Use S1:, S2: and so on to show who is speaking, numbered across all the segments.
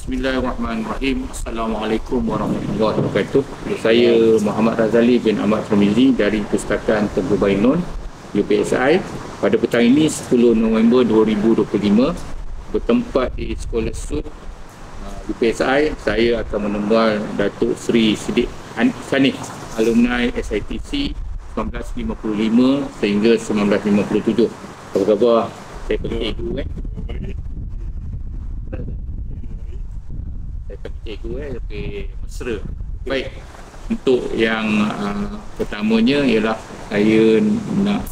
S1: Bismillahirrahmanirrahim. Assalamualaikum warahmatullahi wabarakatuh. Saya Muhammad Razali bin Ahmad Tramizi dari Pustakaan Teguh Bainon, UPSI. Pada petang ini 10 November 2025 bertempat di Sekolah Sud UPSI, saya akan menemui Datuk Seri Siddiq Sanif, alumni SITC 1955 sehingga 1957. Apa khabar? Saya pergi cikgu cikgu lebih mesra. Baik, untuk yang pertamanya ialah saya nak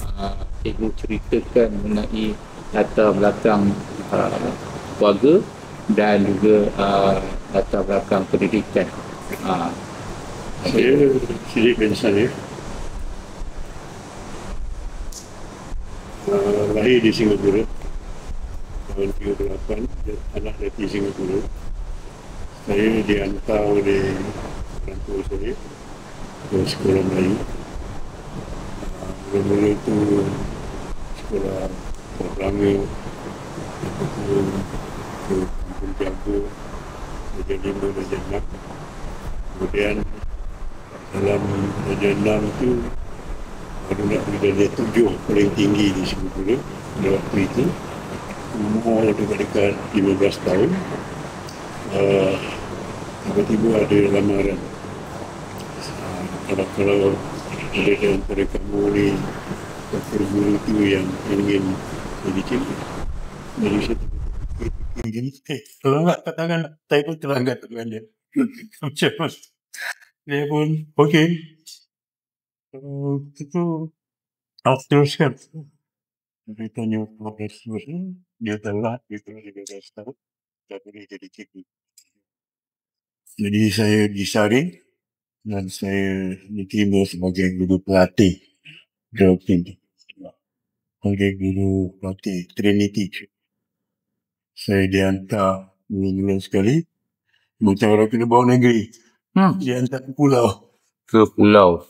S1: cikgu ceritakan mengenai latar belakang keluarga dan juga latar belakang pendidikan.
S2: Saya Siddiq bin Sanif, lahir di Singapura tahun 38, anak dari Singapura. Saya dihantar oleh orang tua saya ke sekolah Melayu. Mula-mula itu sekolah Perlanga, ke Kampung Jago, Darjah 5, Darjah 6. Kemudian dalam Darjah 6 itu baru nak pergi Darjah 7 paling tinggi di Singapura pada waktu itu. Umur dekat 15 tahun. Tiba-tiba ada lamaran. Kalau ada daripada kamu ni guru itu yang ingin jadi cikgu, jadi saya gini, kalau nak kat tangan saya pun terangkat dengan dia. Macam mana dia pun okey, itu aku teruskan. Dia tanya progres dia telah dia terus 13 tahun dah boleh jadi cikgu. Jadi saya disaring dan saya diterima sebagai guru pelatih Dropping, sebagai guru pelatih Trinity. Saya dihantar minggu sekali, macam orang kena bawa negeri. Dihantar ke pulau.
S1: Ke pulau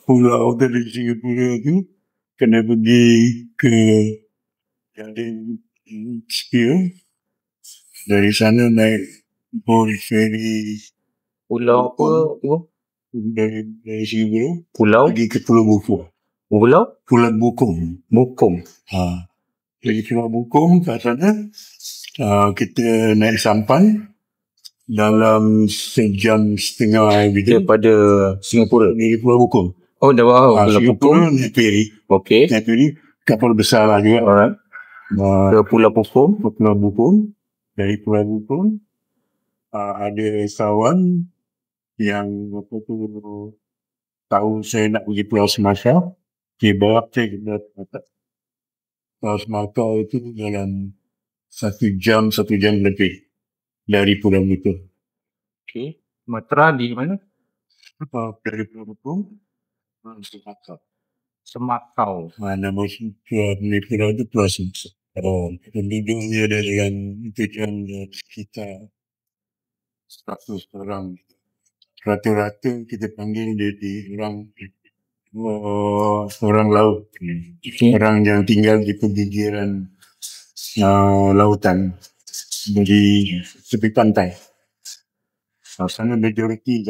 S2: dari Singapura tu kena pergi ke Garden Spear. Dari sana naik boat ferry.
S1: pulau apa tu?
S2: Dari Singapura
S1: Pulau
S2: pergi ke Pulau Bukom. Pulau Bukom. Dari Pulau Bukom ke sana kita naik sampan dalam sejam setengah
S1: daripada Singapura.
S2: dari Pulau Bukom.
S1: Oh, dah wow.
S2: Singapura naik ferry.
S1: Okey.
S2: Naik ferry kapal besar lah juga.
S1: Alright. Ke Pulau Bukom.
S2: Pulau Bukom. Dari Pulau Bukom ada kawan yang tahu saya nak pergi Pulau Semakau. Dia bawa saya ke Pulau Semakau itu dalam 1 jam lebih dari Pulau Bukom.
S1: Okey. Sumatera di mana?
S2: Dari Pulau Bukom
S1: Semakau.
S2: nama pulau itu Pulau Semakau. Penduduknya dengan sekitar 100 orang. Rata-rata kita panggil dia orang laut. Orang yang tinggal di pinggiran lautan, di tepi pantai. Sana majoriti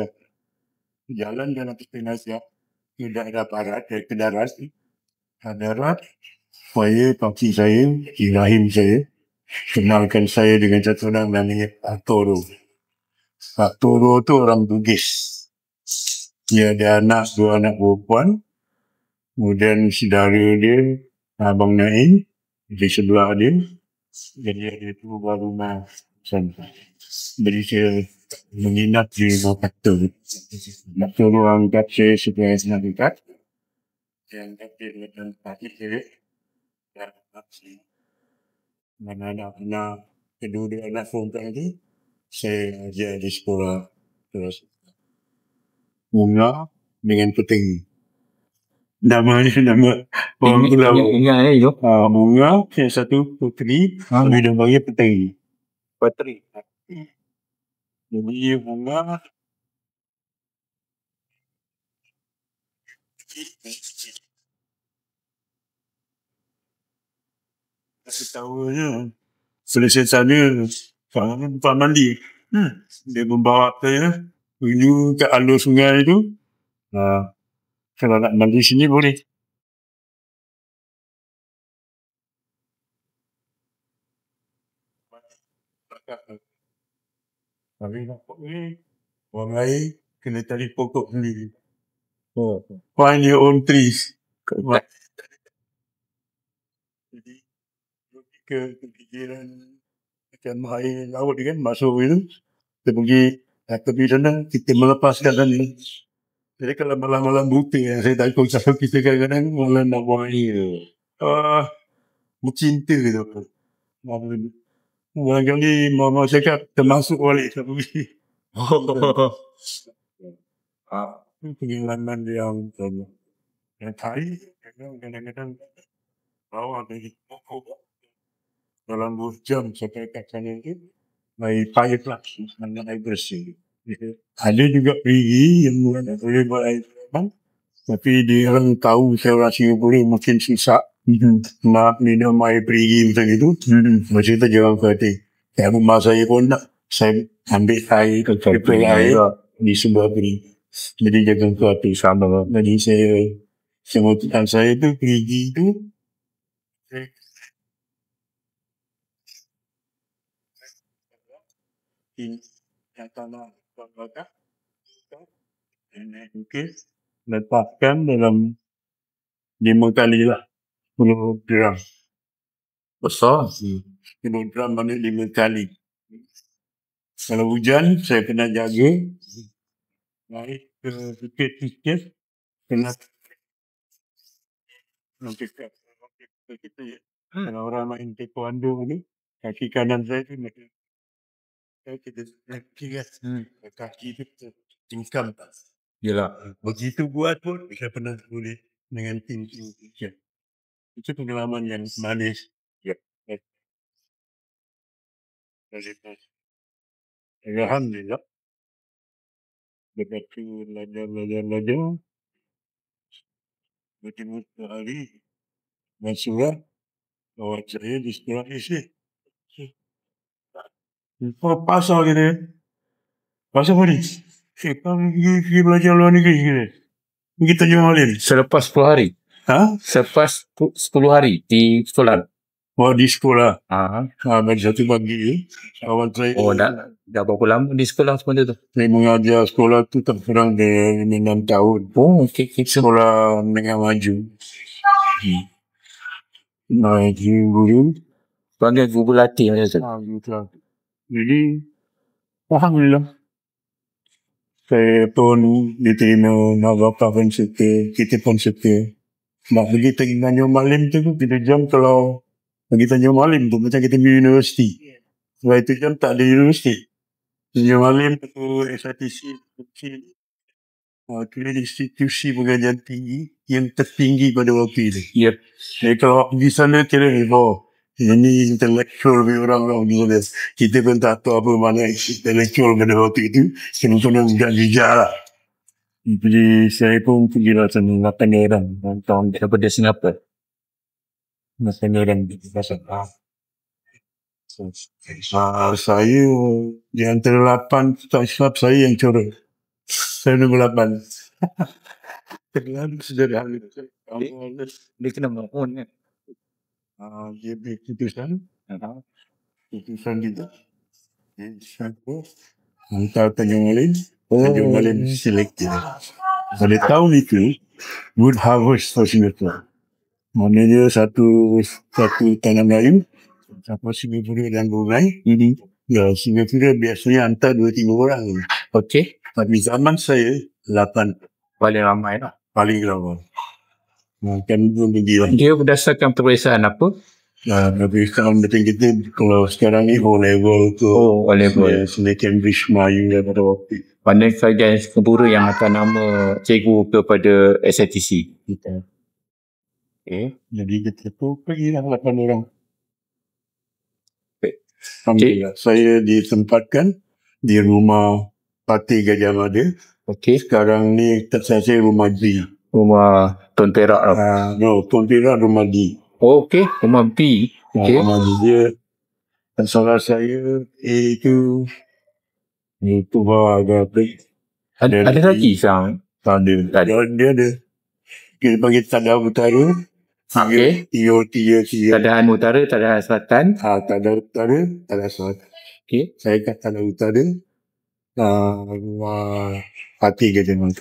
S2: jalan dalam Penasihat ke daerah barat, ke darat. Saya, pakcik saya, Ibrahim saya, kenalkan saya dengan satu orang namanya Pak Toro. Pak Toro tu orang Bugis. Dia ada dua anak perempuan. Kemudian saudara dia, Abang Naim, di sebelah dia. Jadi ada dua rumah sana. Jadi saya menginap di rumah Pak Toro. Pak Toro anggap saya sebagai anak dekat. Saya anggap dia dengan pakcik saya. Dan pakcik. Dan anak-anak, kedua anak perempuan itu, saya ajar di sekolah terus. Bunga dengan Peteng. Nama orang pulau.
S1: Ingat itu.
S2: Bunga, yang satu Puteri, tapi dia panggil Peteng.
S1: Patri.
S2: Jadi Bunga saya tahu je. Selesai sana, Pak mandi. Dia membawa saya menuju ke alur sungai itu. Kalau nak mandi sini boleh. Tapi nampak ni orang lain kena cari pokok sendiri. Find your own trees. Jadi ke fikiran macam air laut kan masuk itu, kita pergi tepi sana, kita melepaskan sana. Jadi kalau malam-malam buta yang saya takut kalau kita kadang-kadang malam nak buang air. Bercinta tu. Barangkali mama cakap termasuk balik tak pergi. Pengalaman yang tadi kadang-kadang bawa dari pokok dalam 2 jam sampai kat sana tu air payah lah, air bersih. Ada juga perigi yang boleh buat air terbang, tapi dia orang tahu saya orang Singapura mungkin susah nak minum air perigi macam itu. Macam itu jangan hati. Yang rumah saya pun nak saya ambil air filter air di sebuah perigi. Jadi jangan hati sama. Jadi sebutan saya tu perigi tu yang tanah bakar lepaskan dalam 5 kali lah 10 gram besar 10 gram mana 5 kali. Kalau hujan saya kena jaga naik ke bukit-bukit kena kita kalau orang main taekwondo ni kaki kanan saya tu kita kaki tu tingkam. Yalah. Begitu buat pun saya pernah boleh dengan tim. Itu pengalaman yang manis. Ya. Alhamdulillah. Lepas tu belajar. Bertemu sehari. Dan surah bawa saya di sekolah isi. Pasal kita. Pasal apa ni? Kita belajar luar negeri kita. Kita jual malin.
S1: Selepas 10 hari? Selepas 10 hari di sekolah?
S2: Oh, di sekolah. Bagi satu pagi. Awal saya.
S1: Oh, dah berapa lama di sekolah sebenarnya tu?
S2: Saya mengajar sekolah tu tak kurang dari 6 tahun.
S1: Oh, okey.
S2: Sekolah menengah maju. Naik guru.
S1: Panggil guru latih macam tu?
S2: Jadi, alhamdulillah. Saya pun diterima, mak bapak pun suka, kita pun suka. Nak pergi Tanjung Malim tu, kita jam kalau pergi Tanjung Malim tu, macam kita pergi universiti. Sebab itu jam tak ada universiti. Tanjung Malim tu SITC, kira institusi pengajian tinggi yang tertinggi pada waktu itu.
S1: Ya.
S2: Jadi kalau pergi sana, kira ini intelektual orang-orang di sana. Kita pun tak tahu apa mana intelektual pada waktu itu. Kena-kena gejak lah. Jadi saya pun pergi lah sana 8 orang.
S1: Tahun daripada Singapura.
S2: 8 orang di pasal. Saya di antara 8 tak silap saya yang corok. Saya nombor 8. Terlalu sederhana.
S1: Dia kena mohon kan?
S2: Dia beri keputusan kita hantar Tanjung Malim selected. Pada tahun itu Good Harvest for Singapore, maknanya satu tanam Melayu apa Singapura dan Brunei. Singapura biasanya hantar 2-3 orang.
S1: Okey.
S2: Tapi zaman saya 8.
S1: Paling ramai lah.
S2: Paling ramai. Kan belum pergi lah.
S1: Dia berdasarkan peperiksaan apa?
S2: Peperiksaan macam kita kalau sekarang ni O-level ke.
S1: O-level.
S2: Sini Cambridge Melayu pada waktu.
S1: Mana sahaja Singapura yang akan nama cikgu kepada SITC.
S2: Kita. Jadi kita tu pergi lah 8 orang. Alhamdulillah. Saya ditempatkan di rumah Parti Gajah Mada.
S1: Okey.
S2: Sekarang ni saya rumah D.
S1: Rumah Tuan Perak lah.
S2: Tuan Perak rumah D.
S1: Oh, okey. Rumah B. Okey.
S2: Rumah D dia. Dan saudara saya A itu Itu agak
S1: Ada lagi sang?
S2: ada. Dia ada. Kita panggil Tadar Utara.
S1: Okey.
S2: Tiga.
S1: Tadahan Utara, Tadahan Selatan.
S2: Tadar Utara, Tadar Selatan.
S1: Okey.
S2: Saya kat Tadar Utara. Hati ke jangan.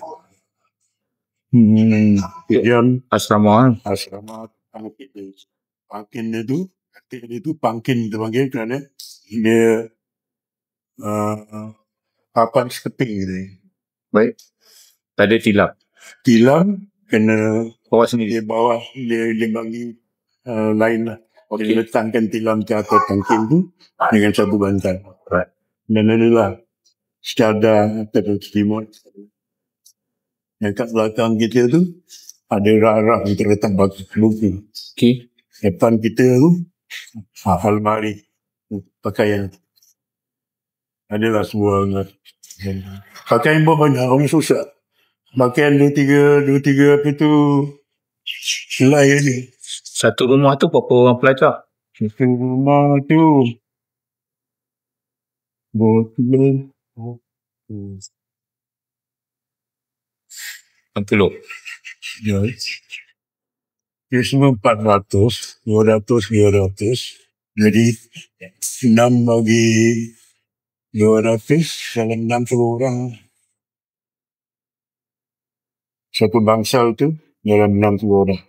S2: Kemudian
S1: Asrama.
S2: asrama Pangkin dia tu, Pangkin dia panggil kerana dia papan skeping gitu.
S1: Baik. Tak ada tilap.
S2: Tilam kena
S1: Bawa sendiri.
S2: dia bawah, dia bagi lain lah.
S1: Okey.
S2: Dia letakkan tilam ke atas pangkin tu dengan sabu bantal.
S1: Right.
S2: Dan adalah secara tertimut. Yang kat belakang kita tu ada rak-rak yang terletak buku.
S1: Okey.
S2: Depan kita tu almari pakaian. Adalah sebuah pakaian pun banyak, orang susah. Pakaian dua tiga apa tu helai ni.
S1: Satu rumah tu berapa orang pelajar?
S2: Satu rumah tu botol
S1: 60.
S2: ya. Dia semua 400, 200. Jadi 6 bagi 200 dalam 60 orang. Satu bangsal tu dalam 60 orang.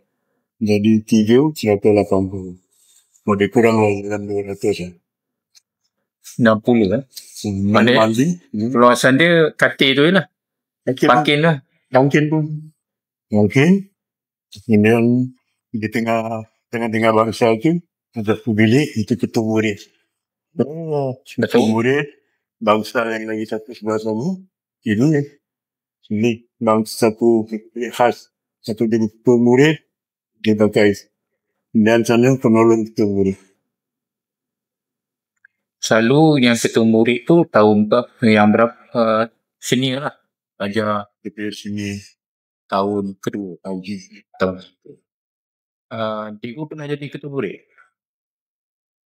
S2: Jadi 3, 180. Boleh kurang dalam 200 lah.
S1: 60 kan? Mana- Luasan dia katil tu je lah. Pangkin lah.
S2: Pangkin pun. Mungkin. Kemudian di tengah bangsal tu ada bilik, itu ketua murid. Ketua murid, bangsal yang lagi satu sebelah sana. Ini bangsa satu khas. Satu jadi ketua murid, dia pakai. Dan sana penolong ketua murid.
S1: Selalu yang ketua murid tu tahun berapa senior lah. Ajar
S2: Kita sini
S1: tahun kedua.
S2: tahun
S1: Cikgu pernah jadi ketua murid?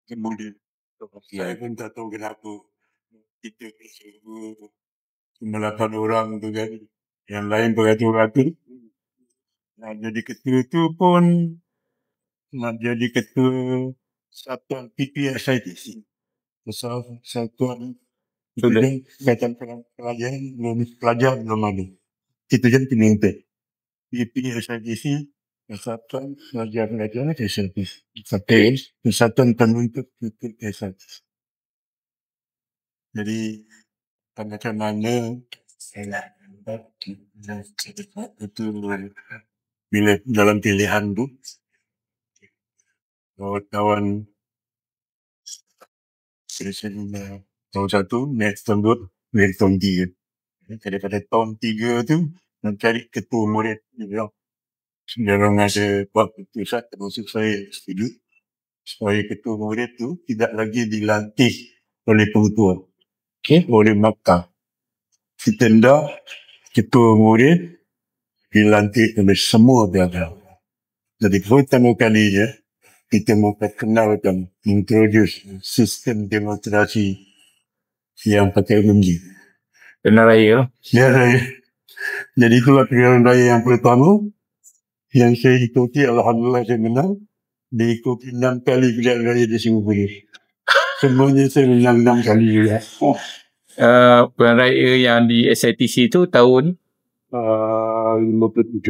S2: kemudian. Saya pun tak tahu kenapa. Kita cuma 8 orang tu kan. Yang lain beratur-atur. Nak jadi ketua tu pun nak jadi ketua Satuan PPSITC. Satuan Ikatan Pelajar belum ada. Kita jadi penyintai. PPSITC Satuan Pelajar SLP. Satuan Penuntut PPSITC. Jadi macam mana itu bila dalam pilihan tu kawan Presiden tahun 1 next tahun 2 next tahun 3 daripada tahun 3 tu nak cari ketua murid dia orang ada buat keputusan termasuk saya setuju supaya ketua murid tu tidak lagi dilantik oleh pengetua oleh Makkah. Kita dah ketua murid dilantik oleh semua pihak. Jadi pertama kalinya kita memperkenalkan introduce sistem demonstrasi yang pakai undi.
S1: Pilihan raya.
S2: Pilihan raya. Jadi itulah pilihan raya yang pertama yang saya ikuti. Alhamdulillah saya menang. Diikuti 6 kali pilihan raya di Singapura. Semuanya saya menang 6 kali juga.
S1: Pilihan raya yang di SITC tu tahun
S2: 57.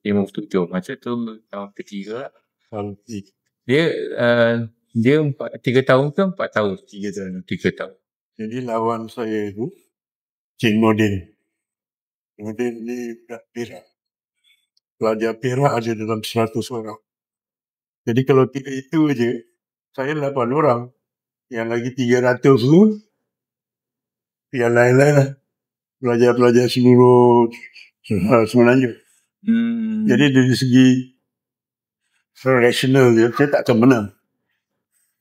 S1: 57. Masa tu tahun ketiga.
S2: Cantik.
S1: Dia 3 tahun ke 4 tahun? 3 tahun.
S2: Jadi lawan saya itu Cik Nordin. Nordin ni Perak. Pelajar Perak ada dalam 100 orang. Jadi kalau kita itu aja, saya 8 orang. Yang lagi 300 tu, yang lain-lain lah. Pelajar-pelajar seluruh Semenanjung. Jadi dari segi rasional dia, saya tak akan menang.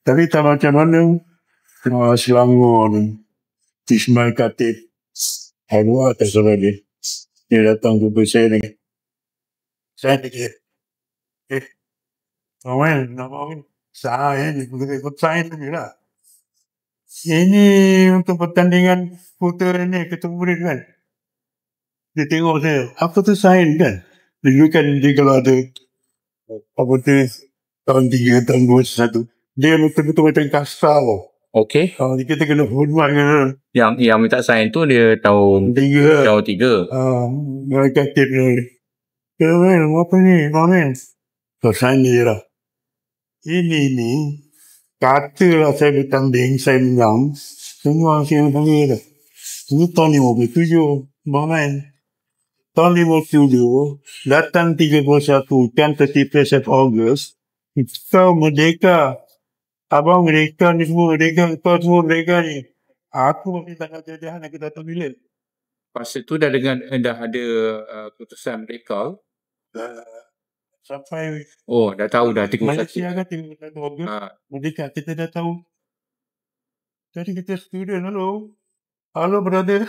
S2: Tapi tak macam mana, Selangor ni, Ismail Khatib, Hawa atas orang dia. Dia datang jumpa saya ni. Saya fikir, Noel, nak mahu saya ni, ikut saya tu je lah. Ini untuk pertandingan foto ni ketemu murid kan. Dia tengok saya, apa tu sains kan? Dulu kan dia kalau ada apa tu tahun 3, tahun 2, 1, dia betul-betul macam kasar tau.
S1: Okey.
S2: Dia kata kena hormat kan.
S1: Yang minta sign tu dia tahun
S2: 3.
S1: tahun 3.
S2: Mereka kata dia, apa ni? Mamen. So sains dia lah. Ini katalah saya bertanding, saya menang, semua saya panggil dah. Ini tahun 57, Mamen. Tahun 57, datang 31, kan 31 Ogos, kau merdeka. Abang merdeka ni semua merdeka, kau semua merdeka ni. Aku masih tak nak jajahan, aku datang bila.
S1: Masa tu dah ada keputusan mereka.
S2: Sampai
S1: dah tahu dah 31.
S2: Malaysia kan 31 Ogos, merdeka, kita dah tahu. Jadi kita student, hello brother.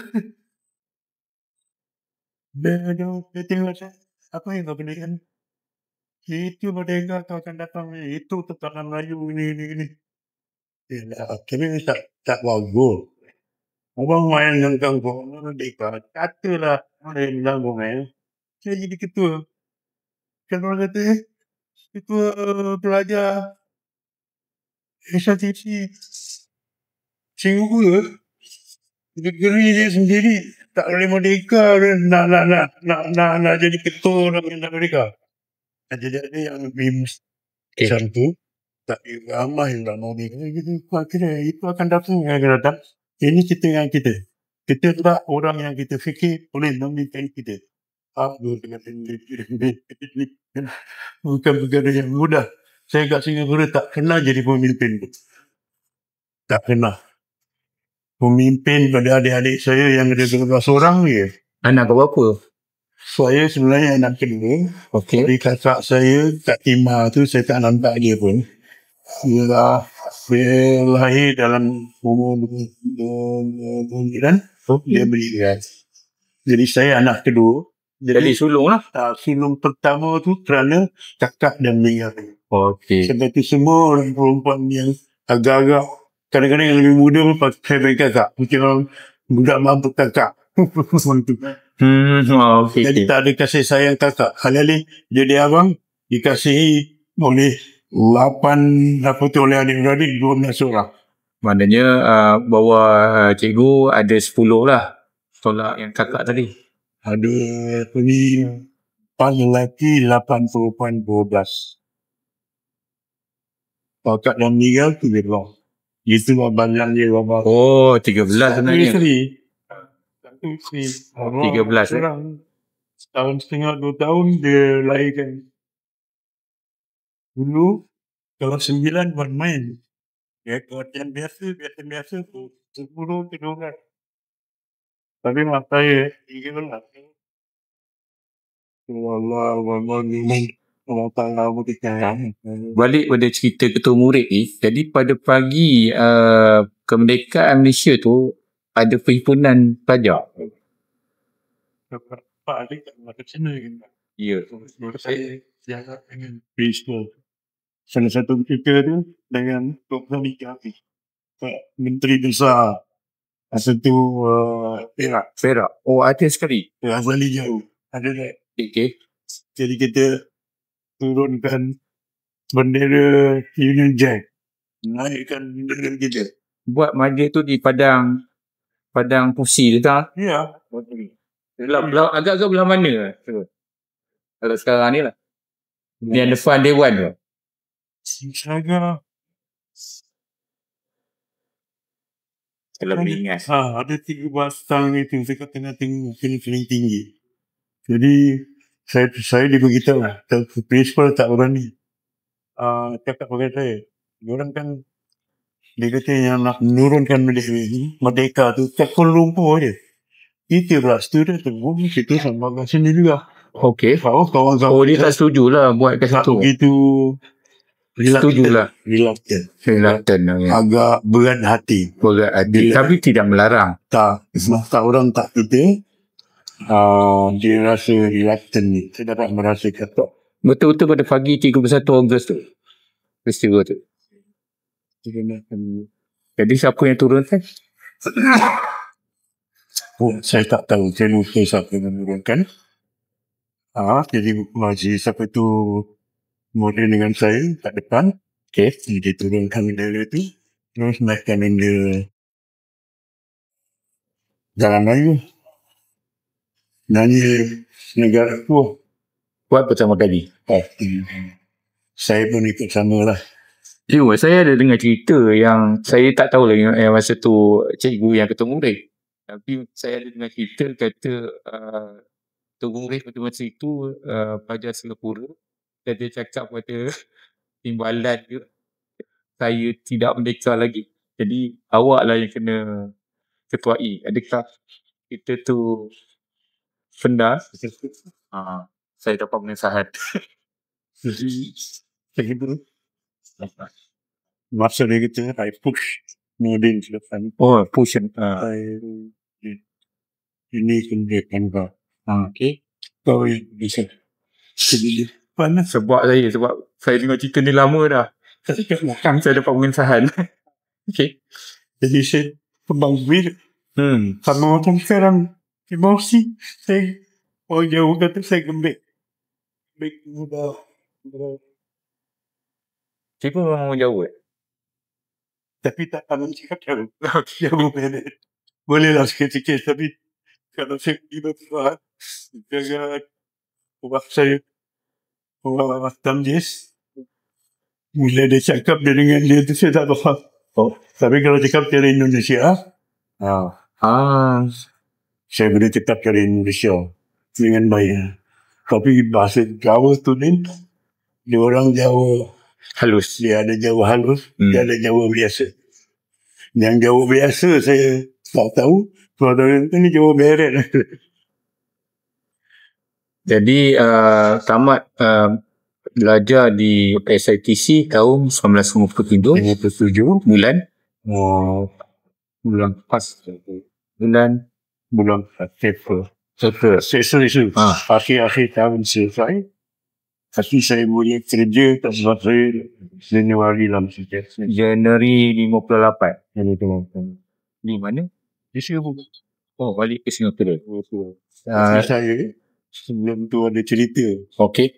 S2: Dia tengok saya, apa yang kau belikan? Itu merdeka kau akan datang ni, itu tekanan Melayu ini. Kami tak bagus. Abang main dengan kampung merdeka, katalah main kampung saya jadi ketua. Kalau orang kata, ketua pelajar SRTC Singapura, negeri dia sendiri tak boleh merdeka, nak jadi ketua orang yang tak merdeka. Jadi ada yang memes macam tu, tak ramai lah itu akan datang. Ini kita yang kita tak orang yang kita fikir boleh memimpin kita. Bukan perkara yang mudah. Saya kat Singapura tak pernah jadi pemimpin. Tak pernah. Pemimpin pada adik-adik saya yang ada 12 orang je.
S1: Anak berapa?
S2: Saya sebenarnya anak kedua.
S1: Okey.
S2: Jadi kakak saya, Kak Timah tu, saya tak nampak dia pun. Dia lahir dalam umur 9, dia berikan. Jadi saya anak kedua.
S1: Jadi sulung lah.
S2: Sulung pertama tu kerana kakak dan meninggal.
S1: Okey.
S2: Sebab tu semua orang perempuan yang agak-agak, kadang-kadang yang lebih muda pun pakai bagi kakak. Mungkin orang budak mampu kakak.
S1: Okay.
S2: Jadi tak ada kasih sayang kakak. Alih-alih jadi abang, dikasihi oleh 8 oleh adik-beradik 12 orang.
S1: Maknanya bawa cikgu ada 10 lah. Tolak yang kakak tadi.
S2: Ada 4 lelaki, 8 perempuan, 12. Kakak dan meninggal tu dia bilang. Itu abang-abang dia.
S1: 13 sebenarnya.
S2: Satu isteri.
S1: 13
S2: Setahun setengah 2 tahun dia lahirkan. Dulu kalau 9 buat main. Ya, kematian biasa 10 ke 12. Tapi mak saya 13. Allah
S1: Balik pada cerita ketua murid ni, jadi pada pagi kemerdekaan Malaysia tu ada perhimpunan pelajar.
S2: Pak Ali tak macam sana kan.
S1: Ya.
S2: Saya siap dengan principal. Salah satu kita tu dengan Tok Zali Kafi. Pak Menteri Besar. Masa tu Perak.
S1: Ada sekali.
S2: Azali jauh. Ada tak?
S1: Okay.
S2: Jadi kita turunkan bendera Union Jack. Naikkan bendera kita.
S1: Buat majlis tu di padang kursi tu tak?
S2: Ya.
S1: Agak-agak belah mana? Kalau sekarang ni lah. Yang depan Dewan tu.
S2: Saga.
S1: Kalau ingat.
S2: Ada 3 batang itu. Saya tengah tengok paling tinggi. Jadi saya diberitahu principal tak berani cakap dengan saya. Diorang kan dia kata yang nak menurunkan merdeka tu kat Kuala Lumpur je. Kita pula student tu kita sama kat sini juga.
S1: Okey.
S2: Kawan-kawan
S1: dia tak setuju lah buat kat situ.
S2: Begitu
S1: setujulah.
S2: Reluctant. Agak berat hati.
S1: Tapi tidak melarang.
S2: Tak orang tak kita. Dia rasa reluctant ni. Saya dapat merasa kata.
S1: Betul-betul pada pagi 31 Ogos tu. Peristiwa tu. Jadi siapa yang turunkan?
S2: Saya tak tahu. Saya lupa siapa yang menurunkan. Jadi masih siapa tu model dengan saya kat depan.
S1: Okay.
S2: Dia turunkan bendera tu. Terus naikkan bendera Jalan Melayu. Nyanyi negara tu.
S1: Buat pertama kali.
S2: Saya pun ikut sama lah.
S1: Saya ada dengar cerita yang saya tak tahu lah yang masa tu cikgu yang ketemu murid. Tapi saya ada dengar cerita kata Tunggu murid pada masa itu pelajar Singapura dan dia cakap pada timbalan dia, saya tidak merdeka lagi. Jadi awak lah yang kena ketuai. Adakah kita tu benar? Saya dapat pengesahan.
S2: Jadi saya pun masa dia kata I push Nurdin ke depan.
S1: Push.
S2: Ini kendekan kau.
S1: Okay.
S2: Kau bisa sedih depan lah.
S1: Sebab saya dengar cerita ni lama dah. Tapi kat belakang saya dapat pengesahan. Okay.
S2: Jadi saya terbang sama macam sekarang emosi. Saya orang jauh kata saya gembik muda.
S1: Cikgu memang jauh
S2: Tapi tak akan cakap jauh. Jauh pendek. Boleh lah sikit-sikit. Tapi kalau saya pergi berbuat jaga ubah saya orang Tamjis. Bila dia cakap dia dengan dia tu saya tak faham. Tapi kalau cakap dari Indonesia, saya boleh cakap dari Indonesia dengan baik. Tapi bahasa Jawa tu ni, dia orang Jawa
S1: halus.
S2: Dia ada Jawa halus, dia ada Jawa biasa. Yang Jawa biasa saya tak tahu. Kalau ni Jawa beret.
S1: Jadi tamat belajar di SITC tahun 1957 bulan pas
S2: bulan September. Akhir-akhir tahun selesai. Tapi saya boleh kerja tak selesai Januari lah maksudnya.
S1: Januari 58. Di mana?
S2: Di Singapura.
S1: Balik ke Singapura.
S2: Tapi saya sebelum tu ada cerita.
S1: Okay.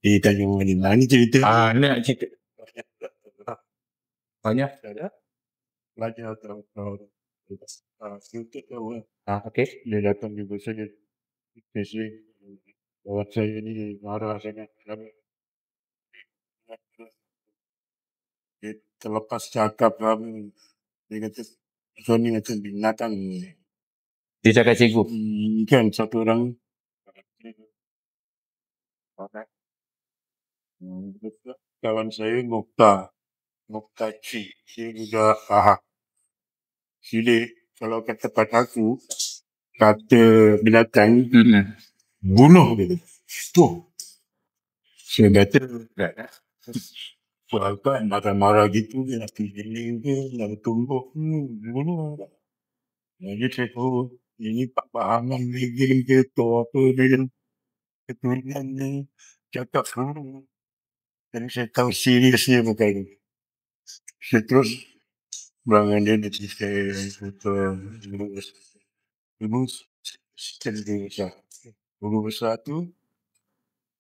S2: Dia tanya mana ni cerita.
S1: Nak cerita. Banyak?
S2: Ada. Belajar tahu. Singapura tahu lah.
S1: Okay.
S2: Dia datang juga saya. Bahawa saya ni marah sangat. Dia terlepas cakap kami. Dia kata, kau ni macam binatang.
S1: Dia cakap cikgu?
S2: Kan satu orang. Kawan saya Mokhtar Cik. Dia juga Sila kalau kata pada aku, kata binatang, bunuh dia. Tu. Saya kata, kan marah-marah gitu, dia nak pilih ke, nak tumbuk, bunuh. Jadi saya tahu, ini Pak Pahaman legend ke, atau apa dia, keturunan ni, cakap bunuh. Jadi saya tahu seriusnya bukan. Saya terus berangan dia nanti saya guru besar tu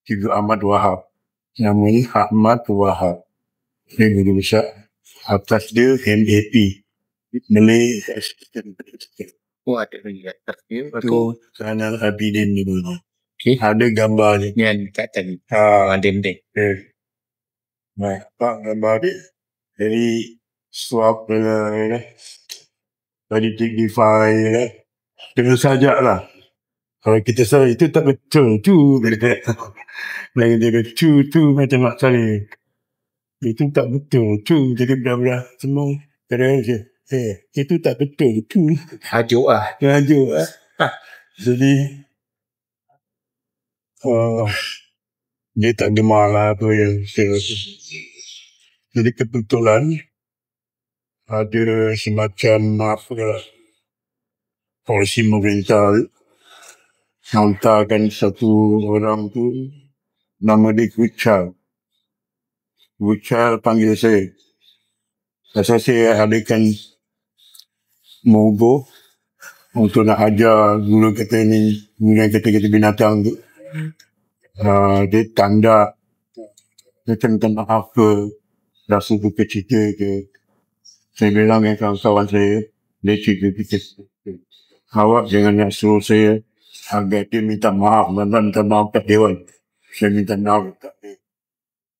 S2: Cikgu Ahmad Wahab. Namanya Ahmad Wahab. Dia guru besar. Atas dia MAP. Malay Assistant.
S1: Ada lagi atas dia.
S2: Tu Sanal Abidin dulu.
S1: Okay.
S2: Ada gambar dia.
S1: Yang kat tadi. Dendeng.
S2: Pak gambar dia. Dari swap dari dignify dengan sajak lah. Kalau kita salah itu tak betul tu. Lagi dia kata tu macam mak saya. Itu tak betul tu. Jadi bla-bla semua. Kata itu tak betul tu.
S1: Hajuk lah.
S2: Jadi dia tak gemar lah apa yang saya. Jadi kebetulan ada semacam polisi pemerintah hantarkan satu orang tu nama dia Guchal panggil saya. Pasal saya adakan mogok untuk nak ajar guru kata ni, guna kata-kata binatang tu. Dia tanda dia minta maaf ke, rasa duka cita ke. Saya bilang dengan kawan-kawan saya, dia cerita, awak jangan nak suruh saya agar dia minta maaf, minta maaf kat Dewan. Saya minta maaf kat dia.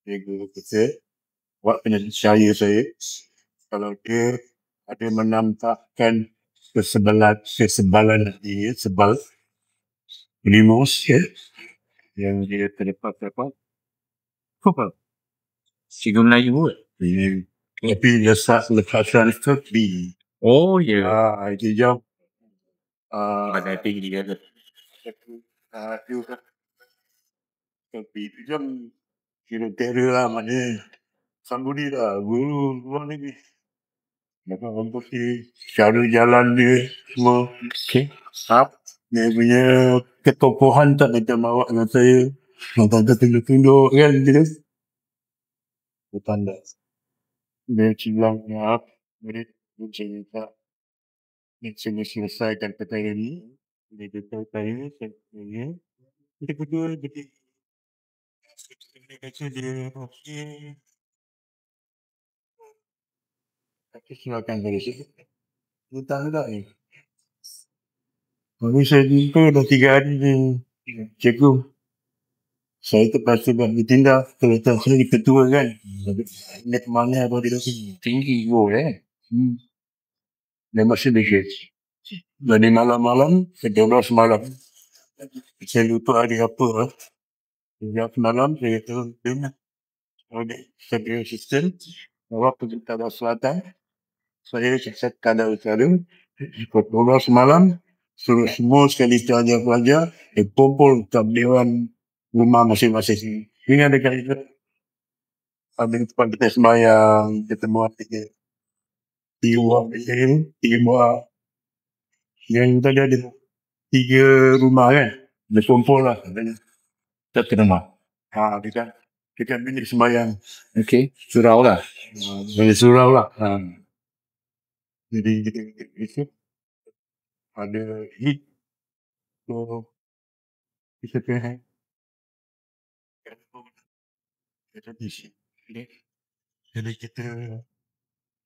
S2: Dia guru kata, awak kena percaya saya, kalau dia ada menampakkan kesebalan hati, sebal, remorse, yang dia terlepas-lepas, apa? Cikgu Melayu buat. Tapi lepasan tepi.
S1: Oh, ya.
S2: Dia jam.
S1: Mana tinggi dia ada.
S2: Tepi tu jam. Kira terror lah maknanya. Sambudi lah. Guru luar negeri. Orang putih. Cara jalan dia. Semua.
S1: Okay.
S2: Dia punya ketokohan tak macam awak dengan saya. Orang tunduk-tunduk kan. Gitu. Tanda. Dia cilang maaf. Dia cerita. Dia selesaikan perkara ni. Dia kata saya. Kita kedua. Dia kata dia. Okey. Tapi silakan dari situ. Dia tanda ni. Habis saya jumpa dah 3 hari ni. Cikgu. Saya terpaksa buat ditindak. Kalau saya di ketua kan. Dia kemana apa dia sini.
S1: Tinggi.
S2: Dia masih dikit. Jadi malam-malam. 12 malam. Saya lupa hari apa. 12 malam. Saya turun. Saya punya assistant. Awak pergi Tadau Selatan. Saya cakap Tadau Utara. 12 malam. Suruh semua sekali pelajar-pelajar. Kumpul kat Dewan rumah masing-masing. Ini ada kali itu. Ada tempat kita sembahyang. Ketemu tiga buah. Yang tadi ada 3 rumah kan. Dia kumpul lah.
S1: Tak kenal.
S2: Dekat bilik sembahyang.
S1: Okay. Surau lah.
S2: Bilik surau lah. Jadi itu ada hit. So kita kena jadi kita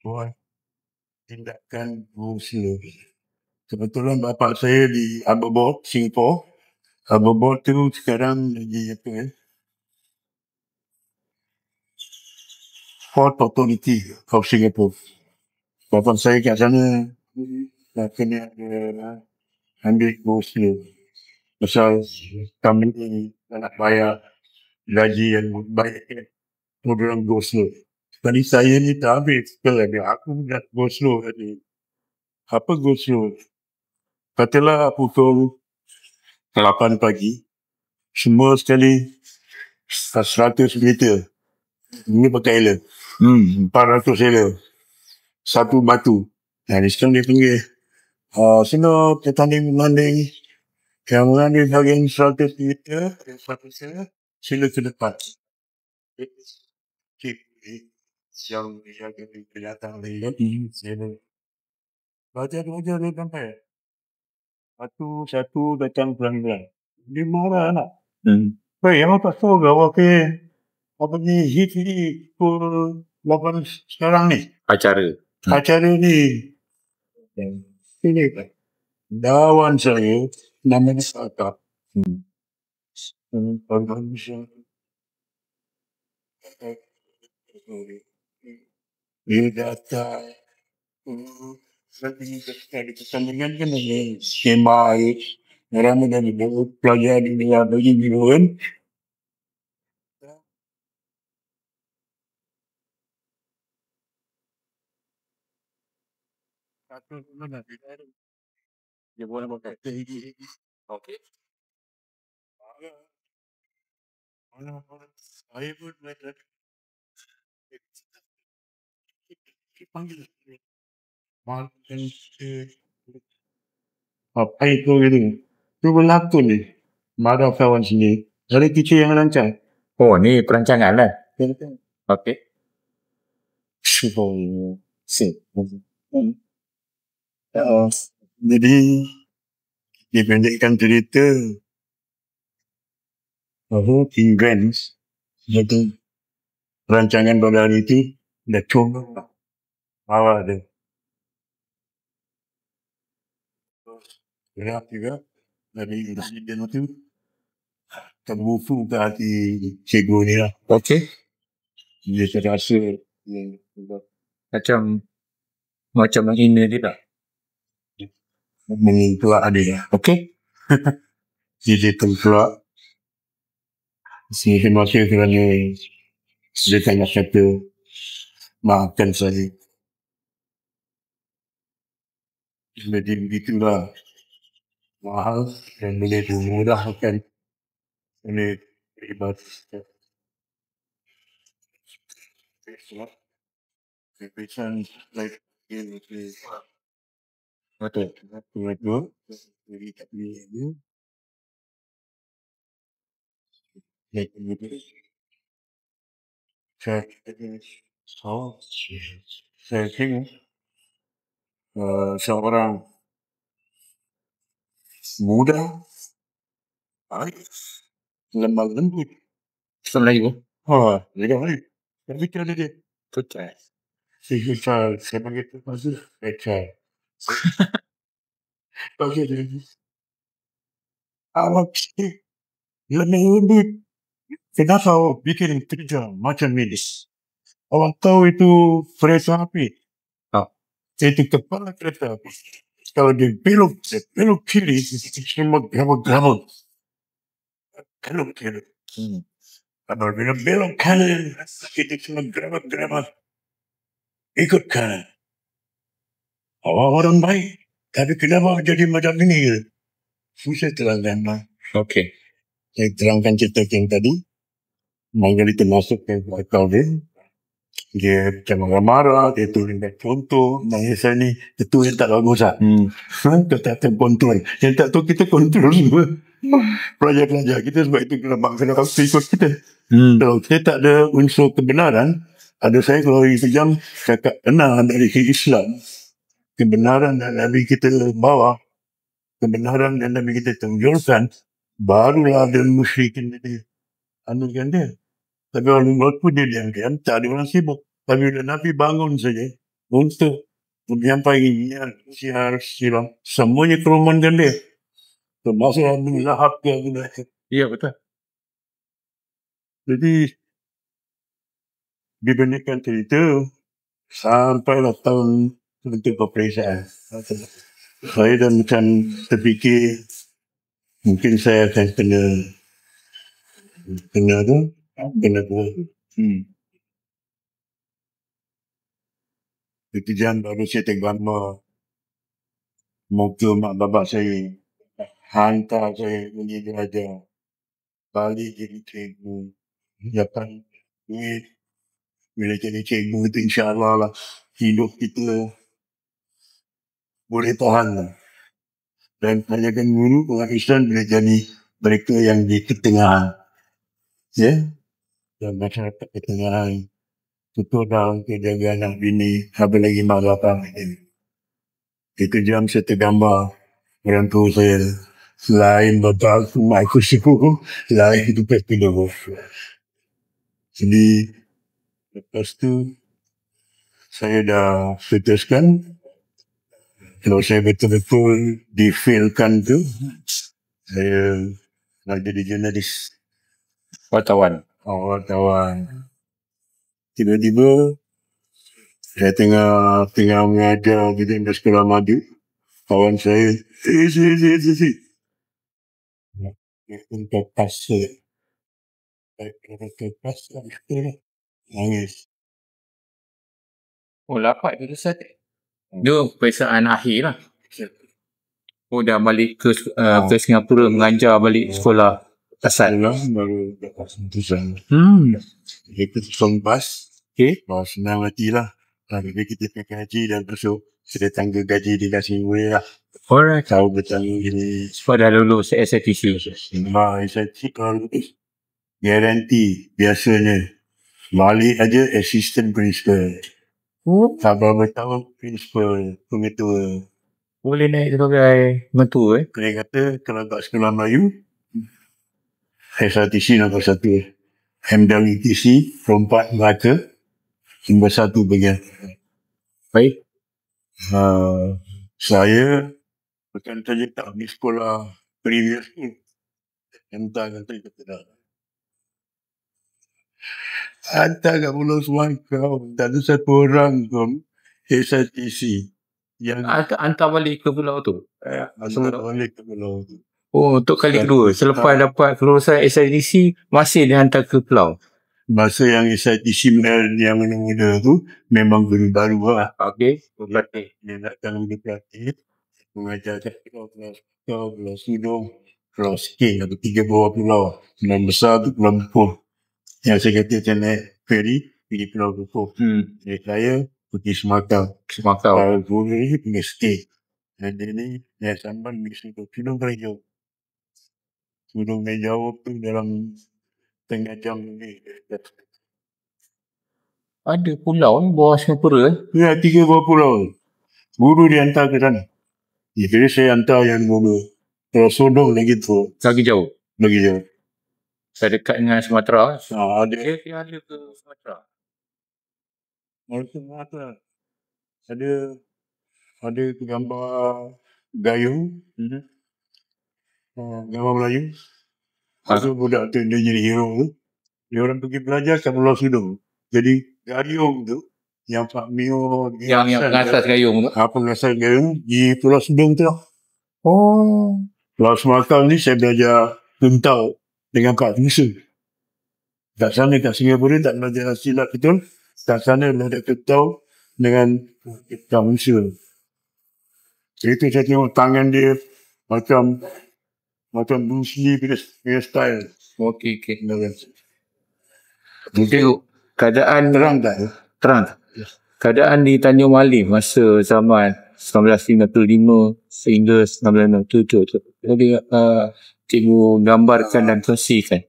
S2: buat tindakan berusaha. Kebetulan bapa saya di Aberbourne, Singapore. Aberbourne tu sekarang lagi Port Authority of Singapore. Bapa saya kat sana kena ambil berusaha. Pasal kami ni nak bayar gaji yang baik. Program go slow. Tadi saya ni tak habis. Aku nak go slow tadi. Apa go slow? Katalah pukul 8 pagi. Semua sekali 100 meter. Ini pakai elok. 400 elok. Satu batu. Sekarang dia panggil. Sino petanding-manding. Yang mengambil bagian 100 meter. Sila ke depan. Yang kelihatan lagi. Belajar dia sampai. Satu datang pelan-pelan. Dia marah nak. Yang tak tahu awak apa ni hit ni pukul 8 sekarang ni. Acara ni. Ini kan. Dawan saya namanya Saka. Dia datang. Pertandingan kan ada skema air. Ramai dari pelajar di luar bagi biruan. Dia boleh pakai tinggi. Okey. Saya pun belajar. Panggil. Apa itu gitu? Itu berlaku ni. Marah kawan sini. Dari kecil yang lancar.
S1: Oh, ni perancangan lah. Okay.
S2: Jadi, dipendekkan cerita, King Grants, iaitu rancangan Bandar itu, dah coba bawah dia. Gerak juga dari insiden itu terbuku ke hati cikgu ni lah.
S1: Okey.
S2: Dia terasa
S1: Macam ini dia tak?
S2: mengelak dia.
S1: Okey.
S2: Dia terkelak. Terima kasih kerana dia tanya kata maafkan saya. Jadi begitulah mahal dan boleh dimudahkan oleh peribahasa. Kebiasaan like ini
S1: Betul.
S2: betul. Jadi tak boleh ni. Like ini. Saya tengok seorang muda, baik, lemah lembut.
S1: Islam Melayu.
S2: Dia baik. Tapi cara dia,
S1: Betul.
S2: saya panggil tu pasal kecil. Pasal dia, awak lemah lembut. Kenapa awak bikin kerja macam ini? Awak tahu itu kereta api? Itu kepala kereta api. Kalau dia belok kiri, semua gabut. Belok kiri. Kalau dia belok kanan, itu semua gabut. Ikut kanan. Awak orang baik. Tapi kenapa jadi macam ini? Susah terangkan.
S1: Okey.
S2: Saya terangkan cerita yang tadi. Mungkin itu masuk ke akal dia. Dia macam marah, dia turunkan contoh. Saya ni, itu yang tak bagus lah. Kita kontrol. Yang tak tahu kita kontrol semua. Pelajar-pelajar kita sebab itu kena ikut kita. Kalau kita tak ada unsur kebenaran, ada saya kalau sejam cakap benar dari Islam, kebenaran dan Nabi kita bawa, kebenaran dan Nabi kita tunjukkan, barulah ada musyrikin dia anukan dia. Tapi orang pun dia diam-diam, tak ada orang sibuk. Tapi bila Nabi bangun saja untuk menyampaikan siar semuanya kerumunkan dia. Termasuk Abu Lahab ke Abu Lahab.
S1: Ya, betul.
S2: Jadi dibandingkan cerita sampailah tahun untuk peperiksaan. Saya dah macam terfikir mungkin saya akan kena buat. Kejadian baru saya tergambar muka mak bapak saya hantar saya pergi belajar, balik jadi cikgu, dapat duit. Bila jadi cikgu itu insyaAllah lah hidup kita boleh tahan lah. Dan kebanyakan guru orang Islam boleh jadi mereka yang di ketengahan. Ya? Dan masyarakat ketengahan. Tutup dah untuk jaga anak bini, habis lagi mak bapak. Itu jam saya tergambar orang tua saya. Selain bapak aku, mak aku syukur, lain itu pesidu. Jadi, lepas tu, saya dah putuskan, kalau saya betul-betul di-failkan tu, saya nak jadi jurnalis.
S1: Wartawan.
S2: Tiba-tiba, saya tengah mengajar di sekolah maju. Kawan saya, nangis.
S1: Oh, lapat tu Ustaz. Dia peperiksaan akhir lah. Oh, dah balik ke Singapura mengajar balik sekolah asal.
S2: Baru dapat sentuhan. Kita susun bas.
S1: Okey.
S2: Senang hati lah. Tapi kita pakai haji dan besok sudah tangga gaji dikasih boleh lah.
S1: Alright.
S2: Tahu bertanggung gini.
S1: Sebab dah lulus SATC.
S2: SATC kalau lulus. Garanti biasanya. Balik aja assistant principal. Tak berapa tahun principal, pengetua.
S1: Boleh naik sebagai mentua
S2: Dia kata kalau kat sekolah Melayu, SRTC nombor 1, MWTC Rompak Melaka nombor 1 bagian.
S1: Baik.
S2: Saya bukan saja tak pergi sekolah previous ni, entah kata kita tak. Hantar kat Pulau Semakau, tak ada satu orang pun SRTC yang
S1: Hantar balik ke pulau tu.
S2: hantar balik ke pulau tu.
S1: Oh, untuk kali kedua. Selepas dapat kelulusan SIDC, masih dihantar ke pulau.
S2: Masa yang SITC yang muda tu memang guru baru lah.
S1: Okey.
S2: Dia datang di pelatih, mengajar pulau Sudong, pulau Sikit atau 3 bawah pulau. Pulau besar tu Pulau Bukuh. Yang saya kata macam naik ferry pergi Pulau Bukuh. Jadi saya pergi Semakau. Kalau guru ni pergi Sikit. Dan dia ni yang samban pergi Sudong paling jauh. Sudong paling jauh tu dalam tengah jam ni.
S1: Ada pulau ni bawah Singapura.
S2: Ya, 3 bawah pulau. Guru dia hantar ke sana. Jadi saya hantar yang guru. Kalau Sodong lagi tu.
S1: Lagi jauh.
S2: Lagi jauh.
S1: Saya dekat dengan Sumatera.
S2: Ada.
S1: Dia ada ke Sumatera?
S2: Sumatera. Ada gambar gayung. Gambar Melayu. Lepas budak tu dia jadi hero tu. Dia orang pergi belajar kat Pulau Sudong. Jadi gayung tu yang Pak Mio
S1: yang pengasas gayung tu.
S2: Pengasas gayung di Pulau Sudong tu. Pulau Semakau ni saya belajar tuntau dengan Pak Musa. Kat sana kat Singapura tak belajar silat betul. Kat sana belajar tuntau dengan Pak Musa. Itu saya tengok tangan dia macam Bruce Lee punya style.
S1: Okey. Jadi keadaan terang. Keadaan di Tanjung Malim masa zaman 1955 sehingga 1967. Jadi cikgu gambarkan dan kongsikan.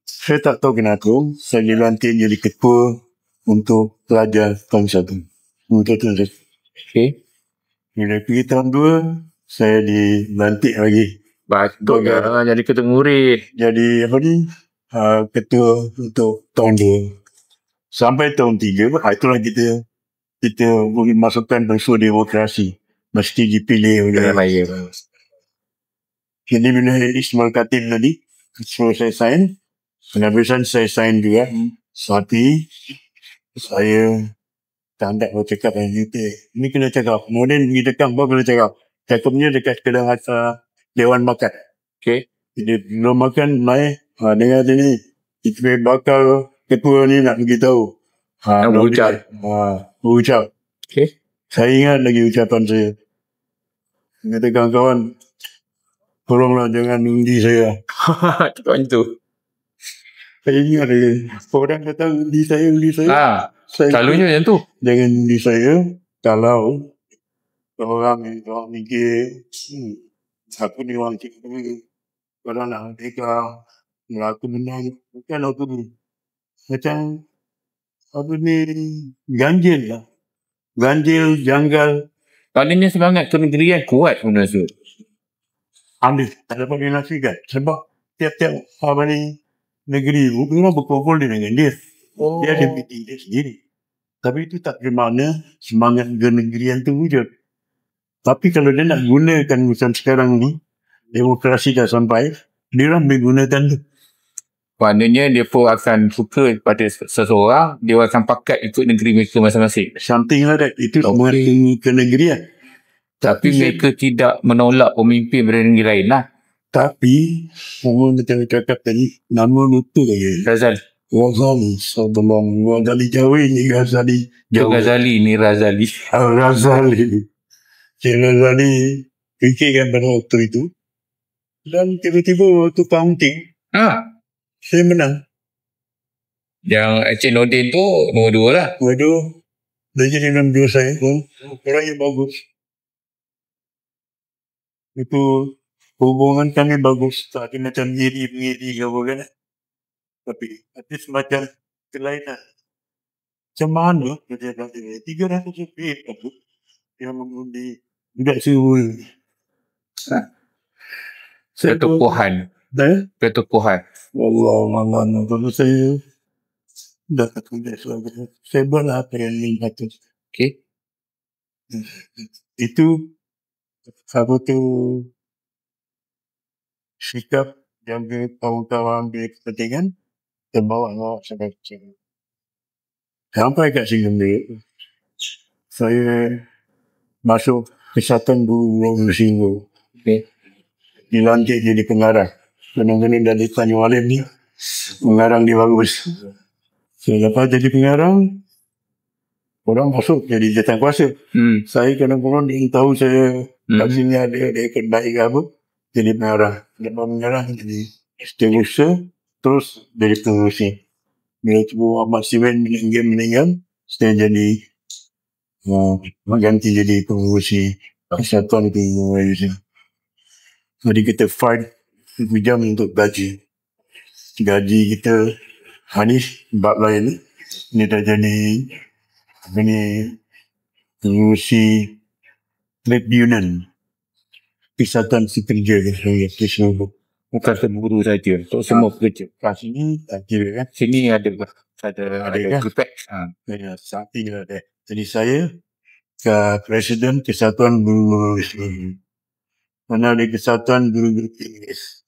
S2: Saya tak tahu kenapa saya dilantik jadi ketua untuk pelajar tahun 1. Untuk tahun 1.
S1: Okey.
S2: Bila pergi tahun 2, saya dilantik lagi.
S1: Betul lah, jadi ketua murid.
S2: Jadi ketua untuk tahun 2. Sampai tahun 3, itulah kita boleh masukkan unsur demokrasi. Mesti dipilih oleh Jadi bila Ismail Khatib tadi, suruh saya sign. Penghabisan saya sign juga. Tapi saya tak nak bercakap dengan kita. Ini kena cakap. Kemudian pergi dekat baru kena cakap. Cakapnya dekat kedai Dewan Makan.
S1: Okey.
S2: Jadi Dewan Makan naik. Dengar sini. Kita bakal ketua ni nak beritahu. Berucap.
S1: Okey.
S2: Saya ingat lagi ucapan saya. Kata kawan-kawan, tolonglah jangan undi saya.
S1: Cakap macam tu.
S2: Saya ingat lagi. Orang kata undi saya.
S1: Selalunya macam tu.
S2: Jangan undi saya. Kalau orang mikir, aku ni orang cikgu. Kalau nak mereka, aku menang. Bukan aku ni. Macam aku ni ganjil lah. Ganjil, janggal.
S1: Maknanya semangat kenegerian kuat sebenarnya.
S2: Tak dapat dinafikan. Sebab tiap-tiap negeri orang berkumpul dengan dia. Dia ada meeting dia sendiri. Tapi itu tak bermakna semangat kenegerian tu wujud. Tapi kalau dia nak gunakan macam sekarang ni, demokrasi dah sampai, dia orang boleh gunakan tu.
S1: Maknanya dia pun akan suka pada seseorang, dia akan pakat ikut negeri mereka masing-masing.
S2: Something like that. Itu semangat kenegerian.
S1: Tapi mereka tidak menolak pemimpin dari negeri lain lah.
S2: Tapi, orang macam cakap tadi, nama lutu lagi.
S1: Razali.
S2: Razali Jawa ni Razali Jawa.
S1: Razali ni Razali.
S2: Razali. Cik Razali fikirkan pada waktu itu. Dan tiba-tiba waktu counting, saya menang.
S1: Yang Encik Nordin tu nombor 2 lah.
S2: Nombor 2. Dia jadi nombor 2 saya. Orang yang bagus. Itu hubungan kami bagus. Tak ada macam ngiri-ngiri ke apa kan. Tapi ada semacam kelainan. Macam mana dia kata 300 lebih yang mengundi Tidak semua.
S1: Ketukuhan. Ketukuhan.
S2: Allah Allah. Kalau saya dah tulis lagi. Saya buatlah apa yang ingin kata.
S1: Okey.
S2: Itu apa tu sikap jaga kawan-kawan ambil kepentingan terbawa sampai kecil. Sampai kat sini saya masuk Kesatuan Guru Singapura.
S1: Okey.
S2: Dilantik jadi pengarang. Kadang-kadang dari Tanjung Alim ni pengarang dia bagus. Lepas jadi pengarang, orang masuk jadi jawatankuasa. Saya kadang-kadang dia tahu saya kat sini ada ikut baik ke apa, jadi pengarang. Lepas pengarang jadi setiausaha, terus jadi pengurusi. Bila Tuan Ahmad Siwen meninggal, saya jadi ganti jadi pengurusi Kesatuan Guru Malaysia. Jadi kita fight jam untuk gaji. Gaji kita Hanis bab lain ni dah jadi pengurusi trade union Kesatuan Pekerja Singapura. Bukan guru saja, untuk semua pekerja. Kat sini tak kira kan.
S1: Sini ada
S2: kan?
S1: prefect.
S2: Something like that. Jadi saya Presiden Kesatuan Guru Singapura. Mana ada Kesatuan Guru Inggeris,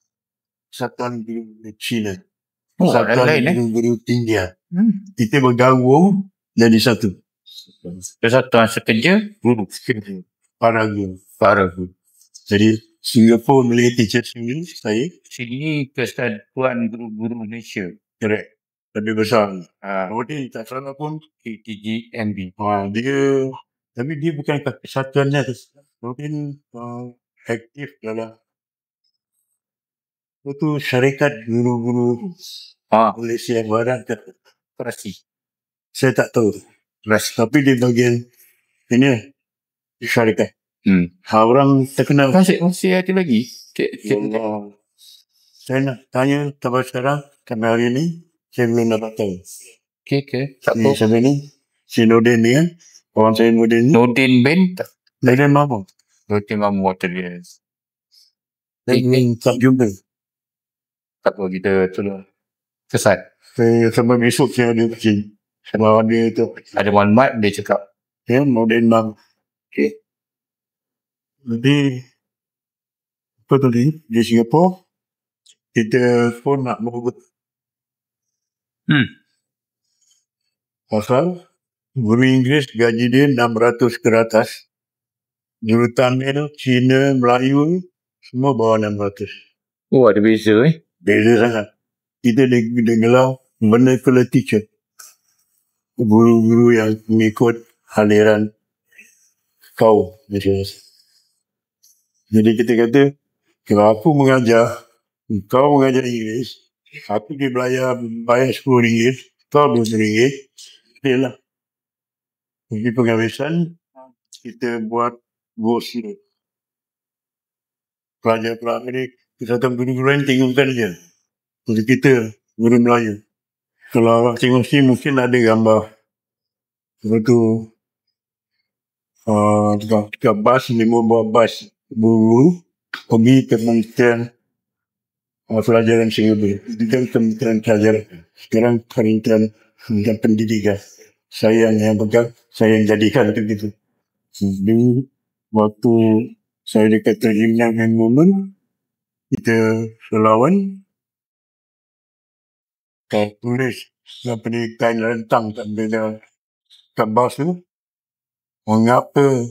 S2: Kesatuan Guru Cina, Kesatuan Guru India. Kita bergabung jadi satu.
S1: Kesatuan Sekerja Guru.
S2: Para guru. Jadi Singapore Malay Teachers Union saya.
S1: Sini Kesatuan Guru-Guru Malaysia.
S2: Correct. Lebih besar. Kemudian tak salah pun
S1: KTGMB.
S2: Tapi dia bukan kesatuannya. Kemudian aktif dalam itu syarikat guru-guru Malaysia Barat ke
S1: Perasi.
S2: saya tak tahu. Tapi di bagian ini syarikat. Orang terkenal.
S1: Masih ada lagi?
S2: Saya nak tanya sampai sekarang, sampai hari ini, saya belum dapat tahu.
S1: Okey. Tak apa.
S2: Siapa ni? Si Nordin ni kan? Orang saya Nordin ni.
S1: Nordin Ben?
S2: Nordin Mahmud.
S1: Nordin Mahmud dia.
S2: Saya belum tak jumpa.
S1: Tak apa, kita tolong kesan.
S2: Saya sampai besok saya ada kecil. Sama ada tu.
S1: Ada maklumat dia cakap.
S2: Ya, Nordin Mahmud.
S1: Okey.
S2: Jadi, apa tadi? Di Singapura, kita pun nak berebut. Pasal, guru Inggeris gaji dia 600 ke atas. Guru Tamil, Cina, Melayu, semua bawah 600.
S1: Oh, ada beza
S2: Beza sangat. Kita dengar vernacular teacher. Guru-guru yang mengikut aliran kaum. Jadi kita kata, kalau aku mengajar, kau mengajar Inggeris, aku bayar RM10, kau RM20, itulah. Jadi penghabisan, kita buat brosur. Pelajar-pelajar ni, Kesatuan Guru-Guru lain tengokkan je. Untuk kita, guru Melayu. Kalau orang tengok sini, mungkin ada gambar. Lepas tu, dekat bas, 5 buah bas guru pergi ke Kementerian Pelajaran Singapura. Itu kan Kementerian Pelajaran. Sekarang Kementerian Pendidikan. Saya yang pegang, saya yang jadikan itu. Jadi, waktu saya dekat terjemahan dengan momen, kita selawan, tulis kain rentang kat bas tu, mengapa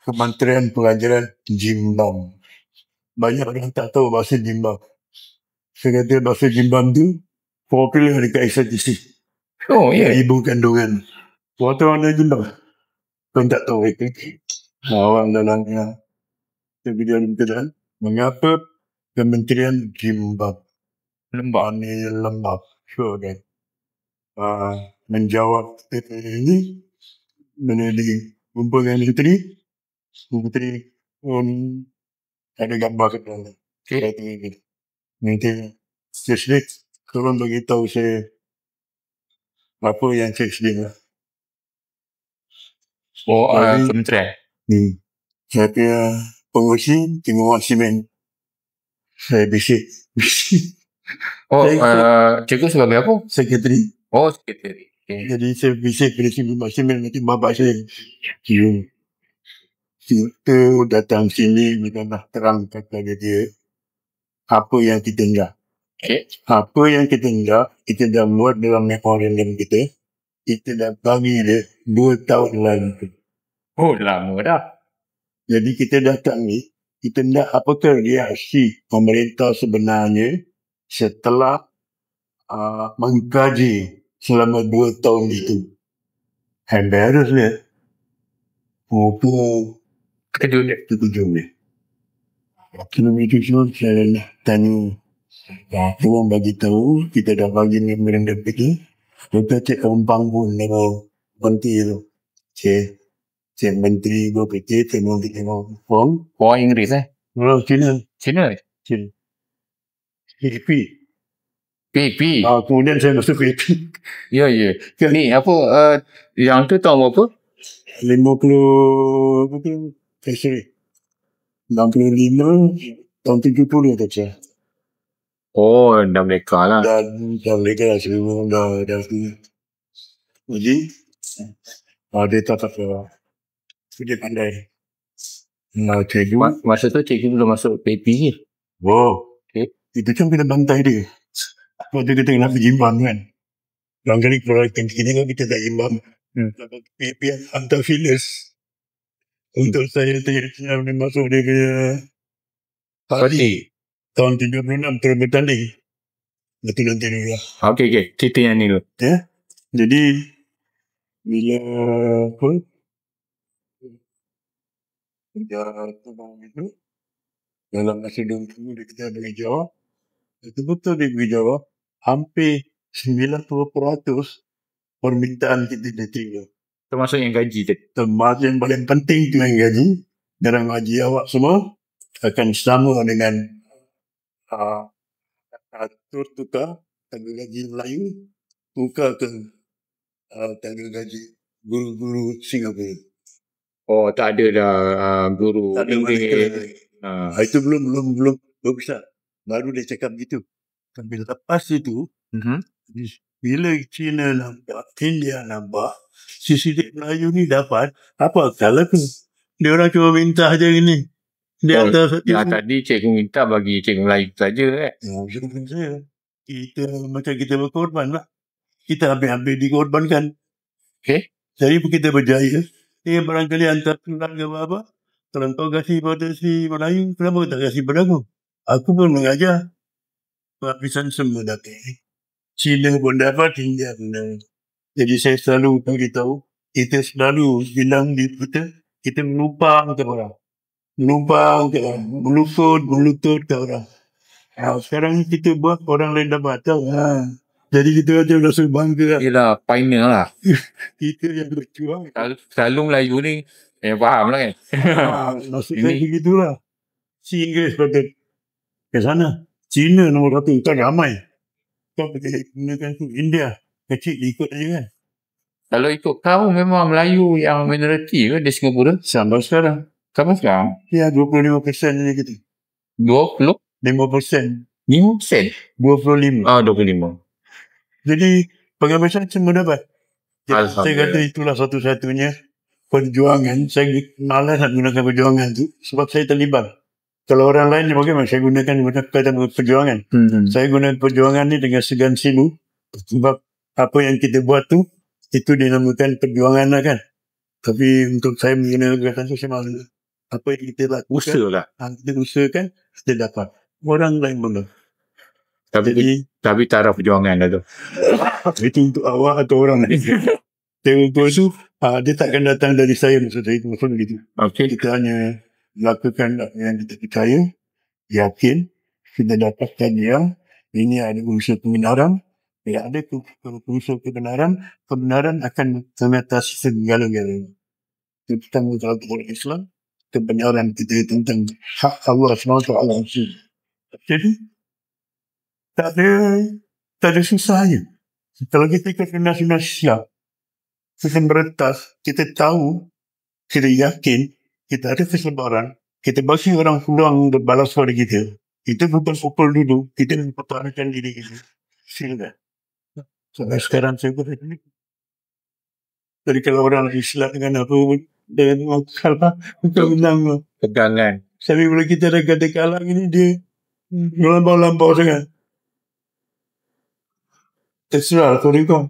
S2: Kementerian Pelajaran Jimbang. Banyak orang tak tahu bahasa Jimbang. Saya kata bahasa Jimbang tu popular dekat SRTC.
S1: Oh, ya.
S2: Ibu kandungan. Waktu orang Jimbang. Kau tak tahu itu. Orang dalam video berkata, mengapa Kementerian Jimbang? Lembab. Sure kan. Menjawab ini, menjadi jumpa dengan Menteri pun ada gambar kat dalam. Nanti saya tolong beritahu saya apa yang saya sedia.
S1: Kementerian.
S2: Saya punya pengurusi tengok simen. Saya bisik.
S1: Oh,
S2: Saya-
S1: cikgu sebagai apa?
S2: Sekretari.
S1: Oh, sekretari. Okay.
S2: Jadi saya bisik pada simen nanti bapak saya. Kita datang sini memang terang kata dia apa yang kita nak.
S1: Okay.
S2: Apa yang kita nak, kita dah buat dalam memorandum kita. Kita dah bagi dia 2 tahun lagi.
S1: Oh, lama dah.
S2: Jadi kita datang ni, kita nak apakah reaksi pemerintah sebenarnya setelah mengkaji selama 2 tahun itu. Embarrass dia.
S1: Kejut dia.
S2: Terkejut dia. Kalau itu semua saya nak tanya. Tuan bagi tahu, kita dah bagi memorandum kita. Kita cek umpang pun dengan menteri tu. Cek menteri tu PT, tengok form.
S1: Orang Inggeris
S2: Orang Cina.
S1: Cina?
S2: PP.
S1: PP.
S2: Kemudian saya masuk PP.
S1: Ya. Ni apa, yang tu tahun berapa?
S2: 50, sorry. 65, tahun 70 tak saya.
S1: Oh, dah mereka lah.
S2: Dah mereka lah semua dah jadi dia tak dia pandai. Cikgu.
S1: Masa tu cikgu belum masuk PP ni.
S2: Wow.
S1: Okay.
S2: Itu kan kena bantai dia. Waktu kita kena pergi imbang kan. Barangkali kalau kita tak imbang. PP hantar fillers. Untuk saya masuk dia ke parti. Tahun 36 terus bertanding. Betul nanti dulu lah.
S1: Okay. Cerita yang ni dulu.
S2: Ya. Jadi bila itu dalam masa 2 minggu kita bagi jawab. Betul-betul dia bagi jawab. Hampir 90% permintaan kita diterima.
S1: Termasuk yang gaji tu.
S2: Termasuk yang paling penting tu yang gaji. Dalam gaji awak semua akan sama dengan atur tukar tangga gaji Melayu tukar ke tangga gaji guru-guru Singapura.
S1: Oh, tak ada dah guru
S2: Tak ada
S1: Inggeris.
S2: Itu belum besar. Baru dia cakap gitu. Tapi lepas itu, bila China nampak, India nampak, sisi Melayu ni dapat, apa salah tu? Dia orang cuma minta aja ini. Dia atas
S1: Tadi cikgu minta bagi cikgu Melayu saja
S2: Kita macam kita berkorban lah. Kita hampir-hampir dikorbankan.
S1: Okay.
S2: Jadi kita berjaya. Barangkali antar tulang ke apa. Kalau kau kasih pada si Melayu, kenapa tak kasih pada aku? Aku pun mengajar. Penghabisan semua datang. Cina pun dapat, India pun dapat. Jadi saya selalu beritahu, kita selalu bilang di kita menumpang ke orang. Menumpang ke orang. Melutut ke orang. Sekarang kita buat orang lain dapat. Jadi kita ada rasa bangga lah.
S1: Yelah, pioneer lah.
S2: Kita yang berjuang.
S1: Selalu Melayu ni, faham lah kan?
S2: Maksud saya begitulah. Si Inggeris kata, ke sana. Cina nombor 1, tak ramai. Kau pergi gunakan tu. India, kecil ikut aja kan.
S1: Kalau ikut kau memang Melayu yang minoriti ke di Singapura?
S2: Sampai sekarang.
S1: Sampai sekarang?
S2: Ya, 25% ni kita.
S1: 20?
S2: 5%.
S1: 5%?
S2: 25.
S1: 25.
S2: Jadi, penghabisan semua dapat. Jadi, saya kata itulah satu-satunya perjuangan. Saya malas nak gunakan perjuangan tu sebab saya terlibat. Kalau orang lain ni bagaimana saya gunakan kata perjuangan. Saya gunakan perjuangan ni dengan segan silu. Sebab apa yang kita buat tu, itu dinamakan perjuangan lah kan. Tapi untuk saya menggunakan kata tu, saya malu. Apa yang kita lakukan, kita usahakan, kita dapat. Orang lain belum.
S1: Tapi taraf perjuangan dah tu.
S2: Itu untuk awak atau orang lain. Untuk itu, dia takkan datang dari saya. Maksud saya itu begitu.
S1: Okay.
S2: Kita hanya lakukan yang kita percaya, yakin, kita dapatkan dia. Ini ada unsur kebenaran. Tidak ada unsur kebenaran akan mengatasi segala-galanya. Itu tentang Islam, kebenaran kita tentang hak Allah SWT. Jadi, tak ada susahnya. Kalau kita ikut nasional Islam, kita merentas, kita tahu, kita yakin, kita ada kesebaran, kita bagi orang peluang balas pada kita. Kita pukul dulu, kita mempertahankan diri kita. Silakan. Sampai sekarang saya berani. Jadi kalau orang Islam dengan aku, dengan kalah, kita menang.
S1: Pegangan.
S2: Tapi bila kita dah kata kalah ini, dia melampau-lampau sangat. Terserah sorry kau.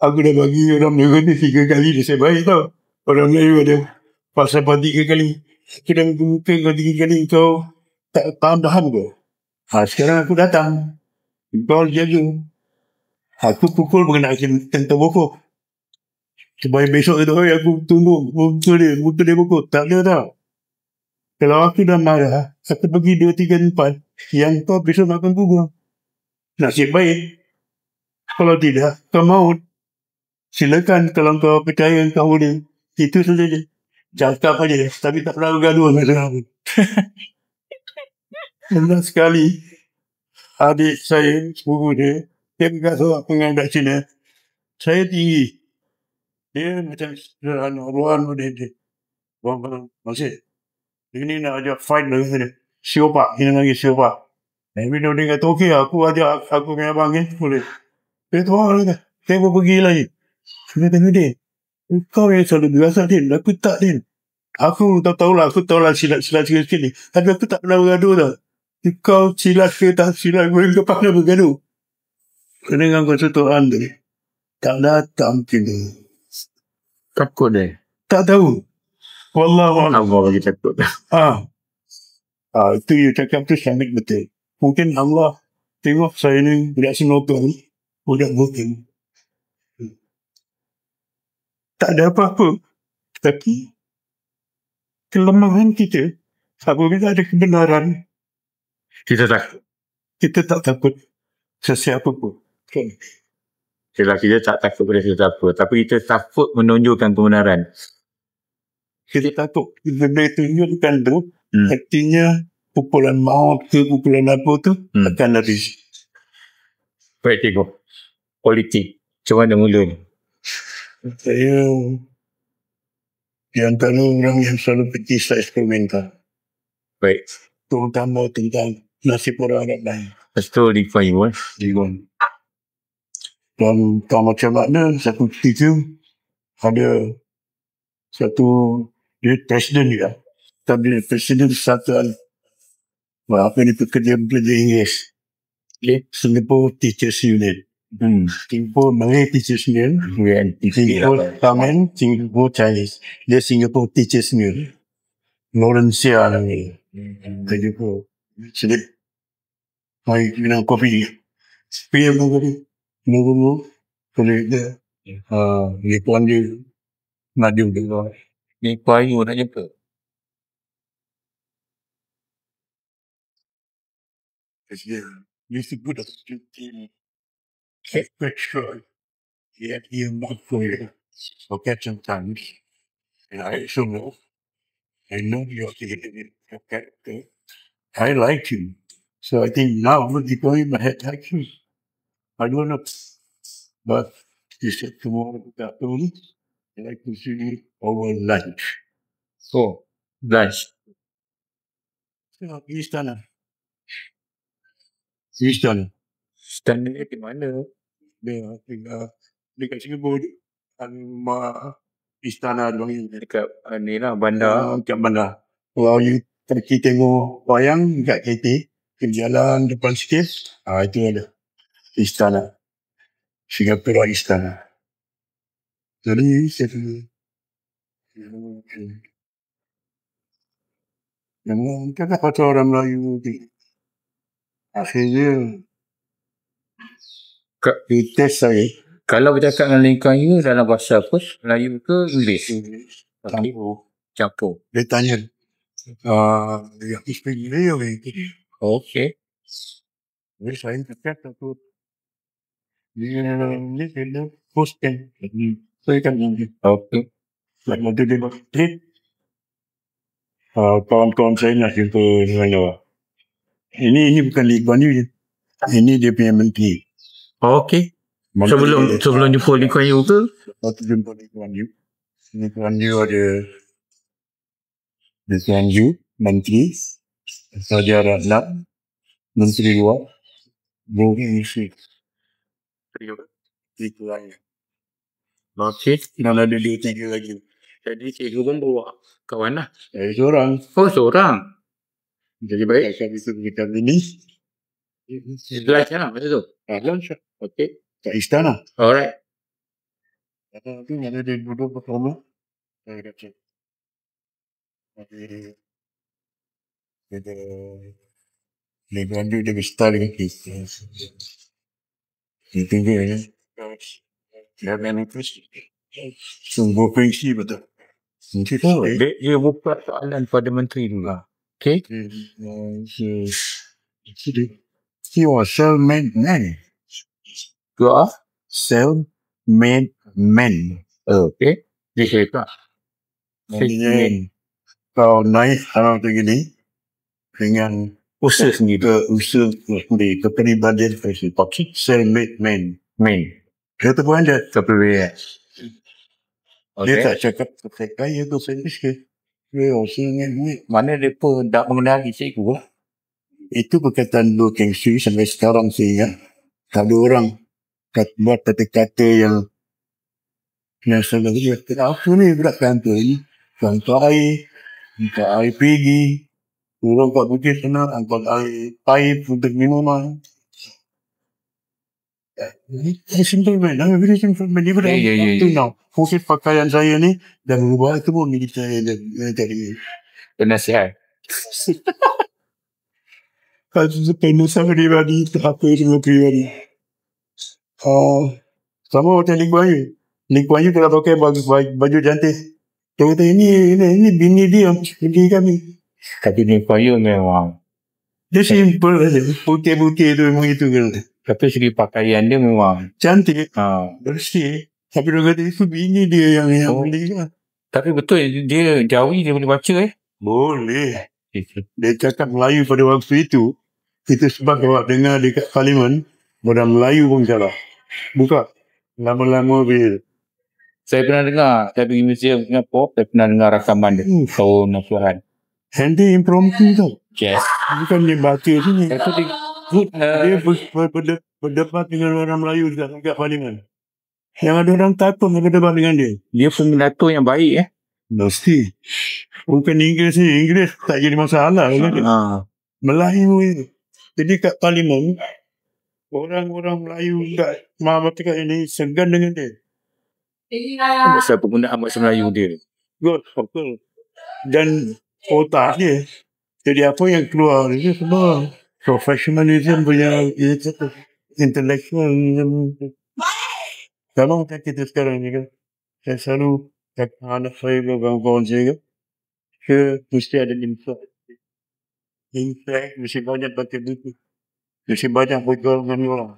S2: Aku dah bagi orang Melayu ni 3 kali dia saya baik tau. Orang Melayu ada falsafah 3 kali. Aku dah muka kau 3 kali kau tak tahan kau. Sekarang aku datang. Kau jaga. Aku pukul mengenai tentang pokok. Supaya besok itu aku tunggu muka dia pukul. Tak ada tau. Kalau aku dah marah, aku pergi 2, 3 tempat. Yang kau besok akan pukul. Nasib baik. Kalau tidak, kau maut. Silakan kalau kau percaya kau boleh. Itu saja. Cakap aja. Tapi tak pernah bergaduh dengan aku. Pernah sekali adik saya, sepupu dia bergaduh dengan kat Cina. Saya tinggi. Dia macam ruan dia. Maksud, dia ni nak ajak fight dengan dia. Siopak. Dia lagi siopak. Bila dia kata, okey aku ajak aku dengan abang ni. Boleh. Dia tu orang kata, saya pun pergi lagi. Saya kata dia, kau yang selalu biasa Din. Aku tak Din. Aku tahulah silat-silat sikit ni. Tapi aku tak pernah bergaduh tau. Kau silat ke tak silat, kau pernah bergaduh. Dengan konsultan dia. Tak datang kena.
S1: Takut dia.
S2: Tak tahu. Wallahualam.
S1: Allah bagi takut.
S2: Itu you cakap tu sangat betul. Mungkin Allah tengok saya ni budak Singapura ni. Budak Muslim. Tak ada apa-apa. Tapi kelemahan kita, apabila ada kebenaran,
S1: Kita takut.
S2: kita tak takut sesiapa pun.
S1: Kita tak takut pada sesiapa. Tapi kita takut menunjukkan kebenaran.
S2: Kita takut. Bila tunjukkan tu, artinya pukulan maut ke pukulan apa tu akan habis.
S1: Baik tengok. Politik. Macam mana mula ni?
S2: Saya di antara orang yang selalu pergi eksperimental.
S1: Baik.
S2: Terutama tentang nasib orang Arab lain.
S1: Betul di Kuala
S2: Dan macam mana satu ketika ada satu dia presiden juga. Tapi presiden kesatuan apa ni pekerja Inggeris. Singapore Teachers Union. Singapore Malay Teachers Union. Singapore Tamil, Singapore Chinese. Dia Singapore Teachers Union. Lawrencia ni. Singapore. Sedih. Mai minum kopi. PM kopi. Nunggu. Boleh dia. Dia tuan dia. Nadiu dia.
S1: Ni Kuala nak jumpa.
S2: He's a good team. Make sure he had earmarked for you. So catch some times. And I also know. I know you're okay. I like you. So I think now would be going my head like you. I don't know. But he said tomorrow afternoon, I'd like to see you over lunch.
S1: So, lunch.
S2: So, Istana. Istana.
S1: Istana ni di mana?
S2: Dia dekat Singapura. Istana
S1: Dekat ni lah, bandar.
S2: Dekat bandar. Kalau you pergi tengok wayang dekat KT, ke jalan depan sikit, itu ada Istana. Singapura Istana. Jadi, yang kata pasal orang Melayu ni, akhirnya, test saya.
S1: Kalau bercakap dengan lingkungan you dalam bahasa apa? Melayu ke Inggeris? Campur.
S2: Dia tanya, yang speak Melayu ni.
S1: Okay.
S2: Jadi saya cakap takut. Dia kena hostkan. Saya kan
S1: Okay.
S2: Lepas tu dia trip. Kawan-kawan saya nak jumpa dengan dia. Ini bukan Lee Kuan Yew je. Ini dia punya menteri.
S1: Okay. Sebelum jumpa Lee Kuan Yew ke?
S2: Waktu jumpa Lee Kuan Yew. Lee Kuan Yew ada Tuan Yu, Menteri, Raja Ratna, Menteri Luar, Bukit Isi. Itu lagi.
S1: Okey.
S2: Dan ada 2-3 lagi.
S1: Jadi cikgu pun bawa kawan lah.
S2: Saya seorang.
S1: Oh, seorang. Jadi baik.
S2: Kita ini.
S1: Lunch lah masa tu.
S2: Lunch.
S1: Okey.
S2: Kat istana.
S1: Alright.
S2: Itu ada dia duduk bersama. Saya kata. Dia beradu dia berstyle dengan kita. Itu dia ya. Dia memang terus. Sungguh fungsi betul.
S1: Dia buka soalan pada menteri dulu lah. Okey.
S2: He was self-made man.
S1: You are?
S2: Self-made man.
S1: Okey. Dia cakap.
S2: Maksudnya, kau naik orang tu gini, dengan
S1: Usaha sendiri.
S2: usaha sendiri, kepribadian sendiri. Self-made man. Dia tu pun ada.
S1: Kepribadian.
S2: Dia tak cakap saya kaya tu saya miskin. Dia usaha dengan duit.
S1: Mana dia pun tak mengenali cikgu lah.
S2: Itu perkataan Lu Keng Shui sampai sekarang saya ingat. Ada orang buat kata-kata yang salah dia. Kenapa ni budak kantor ni? Kantor air pergi. Orang kat bukit sana angkat air paip untuk minuman. Simple man. Very simple man. Dia now. Mungkin pakaian saya ni dah berubah. Itu pun ni saya dari
S1: Penasihat.
S2: kalau penulisan pribadi, apa semua pribadi. Sama macam Lee Kuan Yew. Lee Kuan Yew telah pakai baju cantik. Dia kata ini bini dia, bini kami.
S1: Tapi Lee Kuan Yew memang.
S2: Dia simple saja. Putih-putih tu memang itu kan.
S1: Tapi segi pakaian dia memang.
S2: Cantik. Bersih. Tapi dia kata itu bini dia yang beli kan.
S1: Tapi betul dia Jawi dia boleh baca
S2: Boleh. Dia cakap Melayu pada waktu itu. Itu sebab kalau dengar dekat parlimen, orang Melayu pun salah. Buka. Lama-lama bila.
S1: Saya pernah dengar. Saya pergi museum Singapura. Saya pernah dengar rakaman dia. Tahun Nasuhan.
S2: Handy impromptu tau.
S1: Yes.
S2: Bukan dia baca sini.
S1: Itu dia
S2: Dia berdebat dengan orang Melayu dekat parlimen. Yang ada orang takut nak berdebat dengan dia.
S1: Dia peminatur yang baik
S2: Mesti. Bukan Inggeris ni. Inggeris tak jadi masalah. Melayu ni. Jadi kat parlimen, orang-orang Melayu kat Mahathir ini segan dengan dia.
S1: Pasal penggunaan bahasa Melayu dia.
S2: Good. Dan otak dia. Jadi apa yang keluar dia semua professionalism punya intellectualism. Kalau macam kita sekarang ni kan, saya selalu kata anak saya ke kawan-kawan saya ke mesti ada impact. Mesti banyak baca buku. Mesti banyak bergaul dengan orang.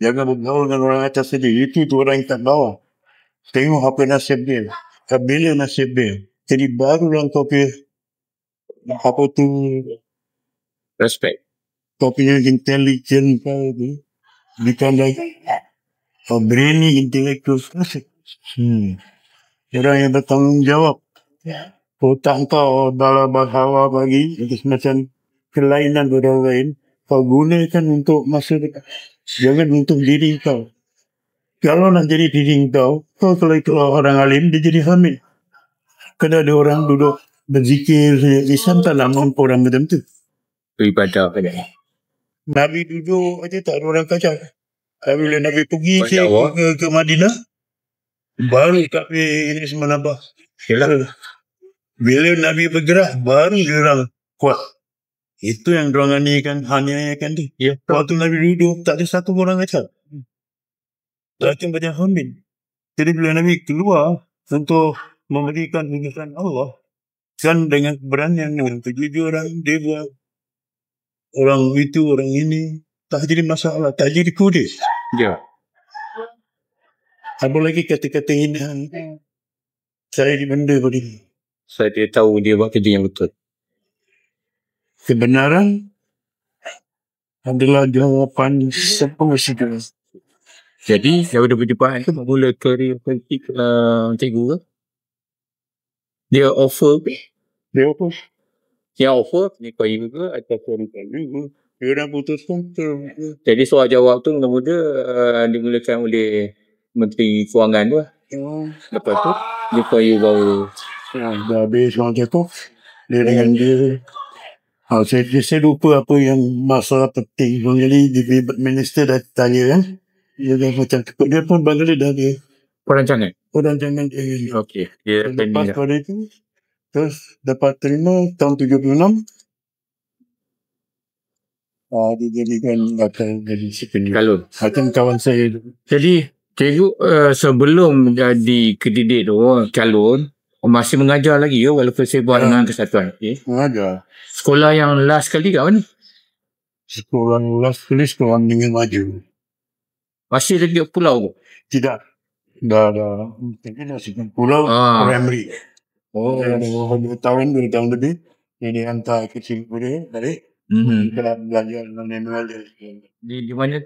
S2: Jangan bergaul dengan orang atas saja. Itu orang yang tak bawah. Tengok apa nasib dia. Bila nasib dia. Jadi barulah kau punya apa tu
S1: Respect.
S2: kau punya intelligent kau tu bukan lagi brainy intellectual. Orang yang bertanggung jawab. Otak kau dalam bahawa bagi macam kelainan orang lain kau gunakan untuk masa depan. Jangan untuk diri kau. Kalau nak jadi diri kau kalau itu orang alim dia jadi hamil. Kena ada orang duduk berzikir Islam tak nak mampu orang macam tu.
S1: Beribadah pada.
S2: Nabi duduk aja tak ada orang kacau. Bila Nabi pergi ke Madinah baru kafir ini semua nampak. Bila Nabi bergerak baru dia orang kuat. Itu yang diorang aniakan dia. Ya. Waktu Nabi duduk tak ada satu orang kacau. Tak ada banyak hamil. Jadi bila Nabi keluar untuk memberikan utusan Allah kan dengan keberanian dengan kejujuran dia buat orang itu orang ini tak jadi masalah, tak jadi kode.
S1: Ya.
S2: Apa lagi kata-kata hinaan saya di benda pada ini.
S1: Saya dia tahu dia buat kerja yang betul.
S2: Kebenaran adalah jawapan semua segala.
S1: Jadi daripada perjumpaan tu mula career politik cikgu ke? Dia offer
S2: Dia apa?
S1: Yang offer Lee Kuan Yew ke ataupun
S2: Dia dah putuskan tu.
S1: jadi soal jawab tu mula-mula dimulakan oleh Menteri Kewangan tu lah. Lepas tu Lee Kuan Yew baru
S2: Dah habis orang cakap. Dia dengan dia. Saya lupa apa yang masalah penting. Jadi di minister dah tanya kan. Dia dah macam dia pun balik dah dia.
S1: perancangan.
S2: Perancangan dia.
S1: Okey. Dia
S2: Lepas pada itu. Terus dapat terima tahun 76. Dia jadikan akan jadi sipil.
S1: Kalun.
S2: Akan kawan saya tu.
S1: Jadi cikgu sebelum jadi kedidik tu calon masih mengajar lagi ke walaupun saya buat dengan kesatuan. Okay.
S2: Ada.
S1: Sekolah yang last kali kat mana?
S2: Sekolah last kali sekolah dengan maju.
S1: Masih lagi pulau tu?
S2: Tidak. Dah. Mungkin dah sekian pulau primary. Dah 2 tahun lebih. Jadi hantar kecil boleh balik. Kita belajar manual dia.
S1: Di mana?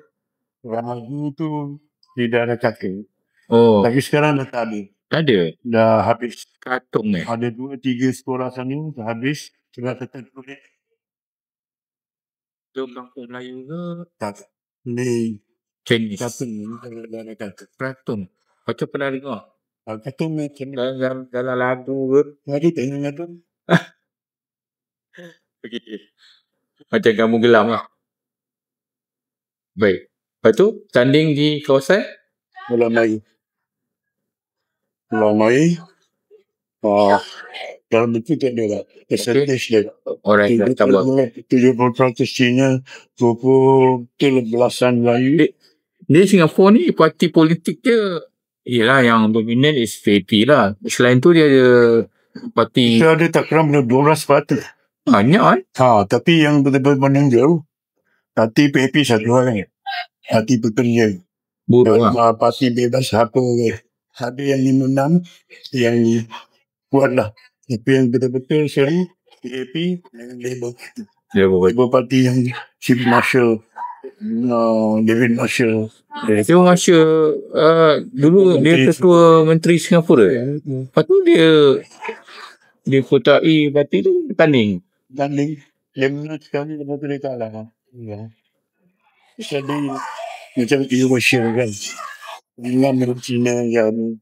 S2: Ramu tu di daerah kaki.
S1: Oh.
S2: Tapi sekarang dah tak ada.
S1: Tak ada?
S2: Dah habis.
S1: Katung
S2: Ada 2-3 sekolah sana dah habis. Tinggal tetap boleh.
S1: Itu kampung Melayu ke?
S2: Tak. Ni
S1: Chinese.
S2: Katung. Daerah Katung.
S1: Katung. Macam pernah dengar?
S2: Katung macam
S1: dalam lagu ke?
S2: Lagi tengok Katung.
S1: Begitu. Macam kamu gelam lah. Baik. Lepas tu, tanding di kawasan?
S2: Pulau Mai. Dalam bentuk tak ada lah. Percentage dia.
S1: Alright, dah tambah.
S2: 70% Cina, 20 belasan Melayu.
S1: Di Singapura ni, parti politik dia, ialah yang dominan is PAP lah. Selain tu dia ada parti.
S2: Kita ada tak kurang 12 parti.
S1: Banyak kan?
S2: Tapi yang betul-betul menonjol, parti PAP satu orang. Parti pekerja. Parti bebas apa. Ada yang 5-6 yang buat lah. Tapi yang betul-betul seri PAP dengan Labour Party yang Chief Marshal David Marshall.
S1: David Marshall dulu dia ketua Menteri Singapura. Lepas tu dia kotai parti tu tanding.
S2: Dia menang sekali lepas tu dia kalah. Jadi macam Indonesia kan. Dengan China yang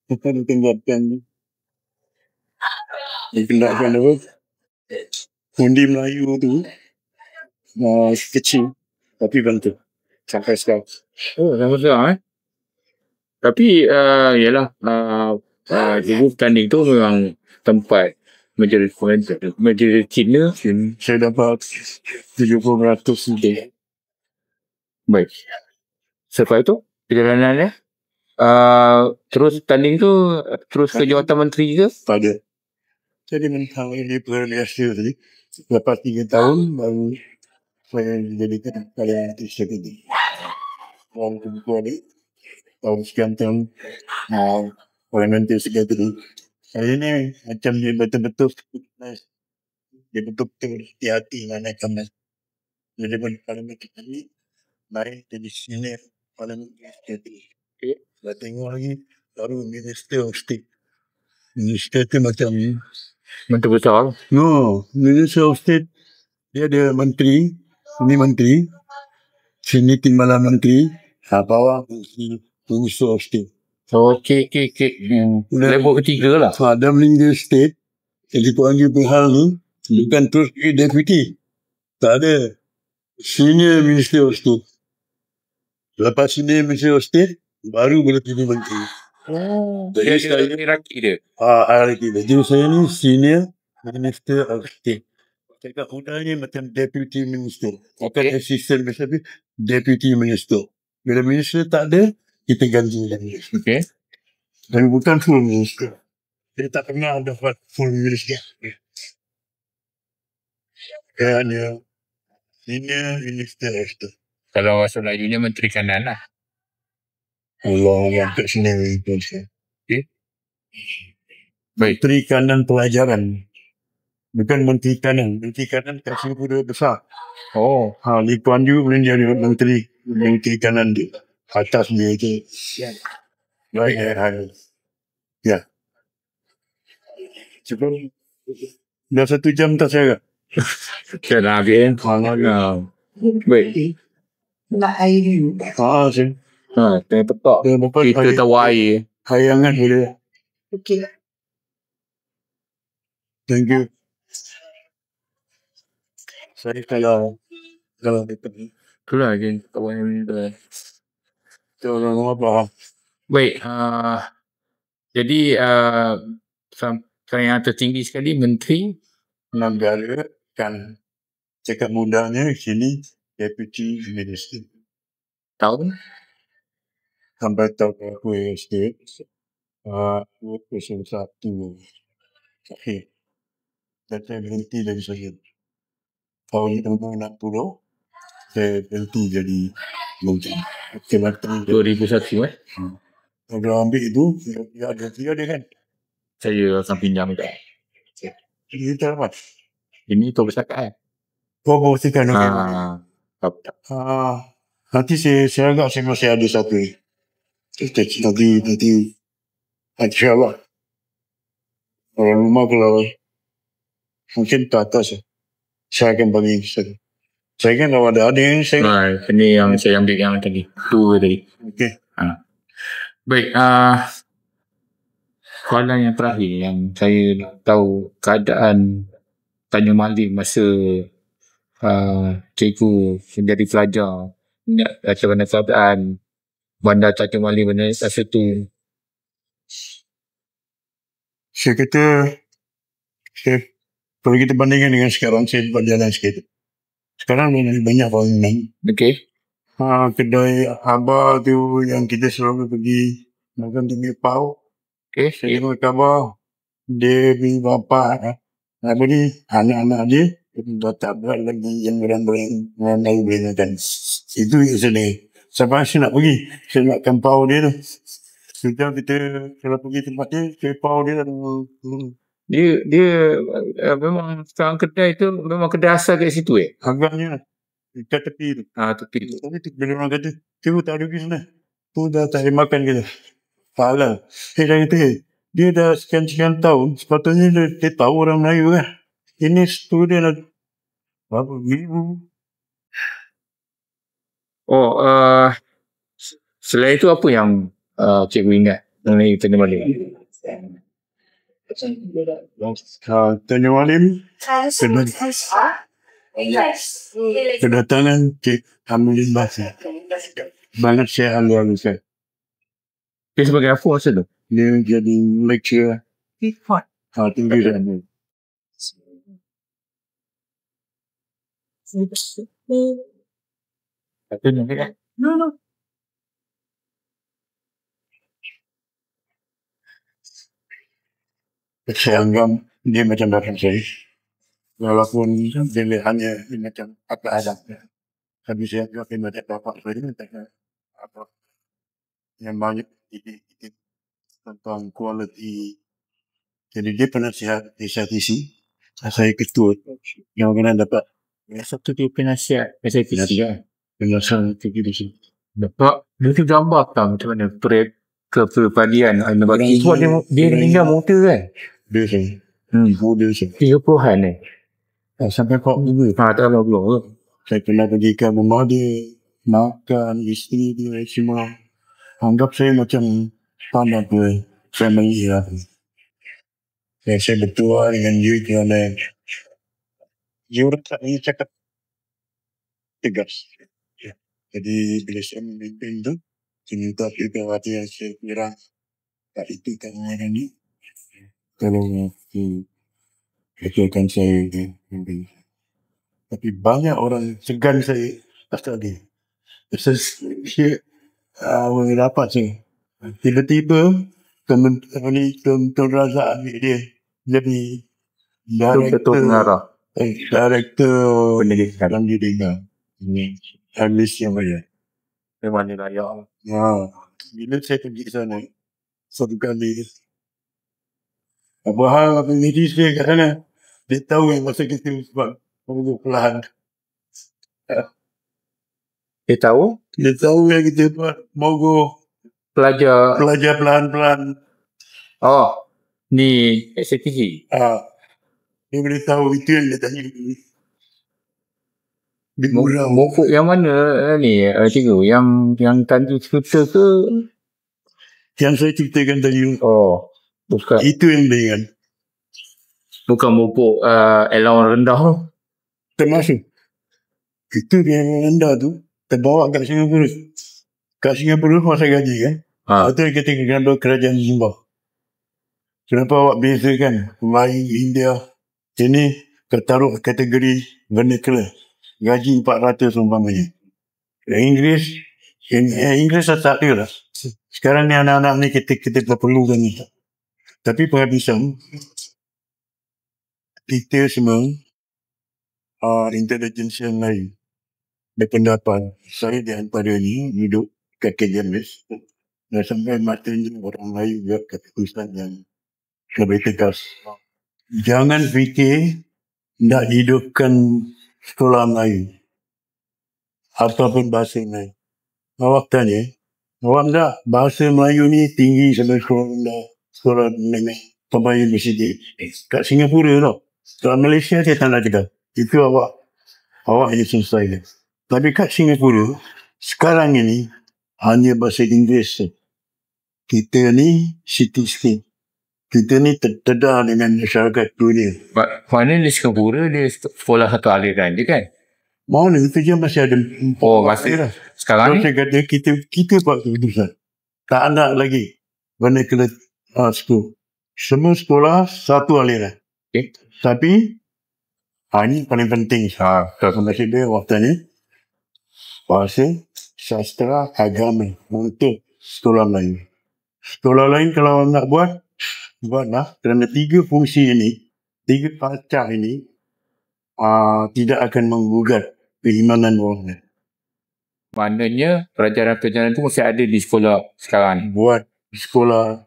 S2: kita ditinggalkan dikendakkan apa undi Melayu tu kecil tapi bantu sampai sekarang.
S1: Sampai sekarang tapi yalah dulu tanding tu memang tempat majlis Cina.
S2: Saya dapat 70% sendiri.
S1: Baik. Selepas tu perjalanan terus tanding tu terus ke jawatan menteri ke?
S2: Pada. Jadi mentang ini perniagaan tadi. Lepas 3 tahun baru saya dijadikan kalian menteri sekali. Orang kedua ni tahun sekian tahun orang menteri sekali. Saya ni macam dia betul-betul dia betul-betul hati-hati mana kamu. Jadi kalau kita ni main jadi sini paling sekali. Saya tengok lagi baru Minister of State. Minister tu macam
S1: Menteri besar.
S2: No, Minister of State dia ada menteri, ini menteri, sini timbalan menteri, bawah Minister of State.
S1: Okey. Level ketiga lah.
S2: Dalam Minister State, jadi panggil pihal tu, bukan terus deputy. Tak ada. Senior Minister of State. Lepas Senior Minister of State, baru boleh jadi menteri.
S1: Jadi saya hierarki dia.
S2: Hierarki dia. Jadi saya ni Senior Minister of State. Cakap mudah ni macam Deputy Minister. Bukan Assistant Minister, tapi Deputy Minister. Bila Minister tak ada, kita ganti lagi.
S1: Okay.
S2: Dan bukan Full Minister. Dia tak pernah dapat Full Minister. Dia hanya Senior Minister of State.
S1: Kalau bahasa Melayunya Menteri Kanan lah.
S2: Allah yang kat sini.
S1: Okay.
S2: Menteri Kanan Pelajaran. Bukan Menteri Kanan. Menteri Kanan kat Singapura besar. Lee Kuan Yew boleh jadi Menteri Kanan dia. Atas dia tu. Baik. Ya. Sebab dah 1 jam tak saya.
S1: Saya nak habis. Baik.
S2: Saya.
S1: Tengah petak. Kita tahu air.
S2: Air hangat boleh.
S3: Okay.
S2: Thank you. Saya kalau dapat
S1: Itulah je kawan yang minta.
S2: orang rumah faham.
S1: Baik. Jadi yang tertinggi sekali Menteri
S2: Negara kan cakap mudahnya sini Deputy Minister.
S1: tahun
S2: Sampai tahun aku SD 21 akhir. Dan saya berhenti dari saya. Tahun 1960 saya berhenti jadi menteri. Kementerian
S1: 2001
S2: Kalau ambil itu, dia ada kan?
S1: saya akan pinjam tak.
S2: Kita dapat.
S1: Ini tu bercakap
S2: Promosikan.
S1: okay.
S2: Nanti saya agak saya masih ada satu. Nanti insyaAllah. Orang rumah kalau mungkin ke atas saya akan bagi saya. Saya kan kalau ada yang saya.
S1: Ini yang saya ambil yang tadi. Tu tadi.
S2: Okey.
S1: Baik. Soalan yang terakhir yang saya nak tahu keadaan Tanjung Malim masa cikgu menjadi pelajar. Macam mana keadaan bandar Tanjung Malim masa tu?
S2: Saya kata kalau kita bandingkan dengan sekarang, saya berjalan sikit. Sekarang banyak bangunan.
S1: Okey.
S2: Kedai Abah tu yang kita selalu pergi makan di Pau.
S1: Okey.
S2: Saya tengok khabar dia punya bapa apa ni anak-anak dia dah tak berat lagi yang berang-berang kan. Itu yang sedih. Sampai saya nak pergi, saya nak kampau dia tu. Sudah kita kalau pergi tempat dia, kampau dia
S1: Dia memang sekarang kedai tu memang kedai asal kat situ
S2: agaknya dekat tepi tu.
S1: Tepi tu.
S2: Tapi bila orang kata, cikgu tak ada pergi sana. Tu dah tak ada makan kita. Salah. Saya dah kata, dia dah sekian-sekian tahun, sepatutnya dia tahu orang Melayu kan. Ini student dah berapa minggu.
S1: Selain itu apa yang cikgu ingat mengenai Tanjung Malim?
S2: Tanjung Malim, kedatangan Cik Hamidin Basri. Banget saya halu-halukan.
S1: Dia sebagai apa masa tu?
S2: Dia jadi lecturer. Tinggi sana.
S3: No.
S2: Saya anggap dia macam bapak saya. Walaupun dia hanya macam apa adabnya. Tapi saya anggap dia macam bapak saya. Apa yang banyak tentang kualiti. Jadi dia penasihat SRTC. Saya ketua yang kena dapat.
S1: Satu dia penasihat SRTC kan?
S2: Penasihat SRTC.
S1: Dapat dia tu gambar tak macam mana kepribadian bagi sebab dia tinggal muda kan?
S2: Dia saya. Muda saya.
S1: 30-an
S2: Sampai 40.
S1: tak ada belum.
S2: Saya pernah pergi ke rumah dia. Makan, isteri dia semua. Anggap saya macam tanah tu. Family lah. Saya bertua dengan dia kerana dia orang tak ingin cakap tegas. Jadi bila saya memimpin tu, saya minta perhati yang saya kira tak itu kan orang ni. Kalau betulkan saya memimpin. Tapi banyak orang segan saya pasal dia. Pasal saya rapat saya. Tiba-tiba Tuan Razak ambil dia jadi Director Pendidikan. Habis yang banyak.
S1: Memang dia layak.
S2: Bila saya pergi ke sana, satu kali, Abraham pendidik saya kat sana, dia tahu yang masa kita sebab mogok perlahan.
S1: Dia tahu
S2: yang kita buat mogok
S1: pelajar
S2: perlahan-perlahan.
S1: Ni SATG.
S2: Dia boleh tahu itu yang dia tanya. Dia gurau.
S1: Mokok yang mana ni cikgu? Yang tandu skuter ke?
S2: Yang saya ceritakan tadi.
S1: Oh, bukan.
S2: Itu yang dia ingat.
S1: Bukan mokok allowance rendah tu.
S2: Termasuk. Itu dia yang rendah tu terbawa kat Singapura. Kat Singapura masa gaji kan. Itu kita kena kerajaan Zimbabwe. Kenapa awak bezakan Melayu, India? Ini ketaruh kategori vernacular. Gaji 400 umpamanya. Inggeris tak ada lah. Sekarang ni anak-anak ni kita perlukan ni. Tapi penghabisan kita semua intelijensia yang lain berpendapat saya di antara ni duduk kat KJMS dan sampai matanya orang Melayu juga kat keputusan yang lebih tegas. Jangan fikir nak hidupkan sekolah Melayu ataupun bahasa Melayu. Awak tanya, awak tak bahasa Melayu ni tinggi sampai sekolah rendah, sekolah menengah, sampai universiti. Kat Singapura tau. Kat Malaysia saya tak nak cakap. Itu awak yang selesai. Tapi kat Singapura, sekarang ini hanya bahasa Inggeris. Kita ni city-state. Kita ni terdedah dengan masyarakat dunia.
S1: Mana di Singapura dia sekolah satu aliran je kan?
S2: Mana itu je masih ada.
S1: Masih. Sekarang ni?
S2: Saya kata kita buat keputusan. Tak nak lagi vernacular school. Semua sekolah satu aliran.
S1: Okay.
S2: Tapi ini paling penting. Kalau masih ada waktu ni. Bahasa, sastra, agama untuk sekolah lain. Sekolah lain kalau nak buatlah. Kerana 3 fungsi ini, 3 palcah ini tidak akan menggugat keimanan orang.
S1: Maknanya pelajaran-pelajaran tu masih ada di sekolah sekarang.
S2: Buat sekolah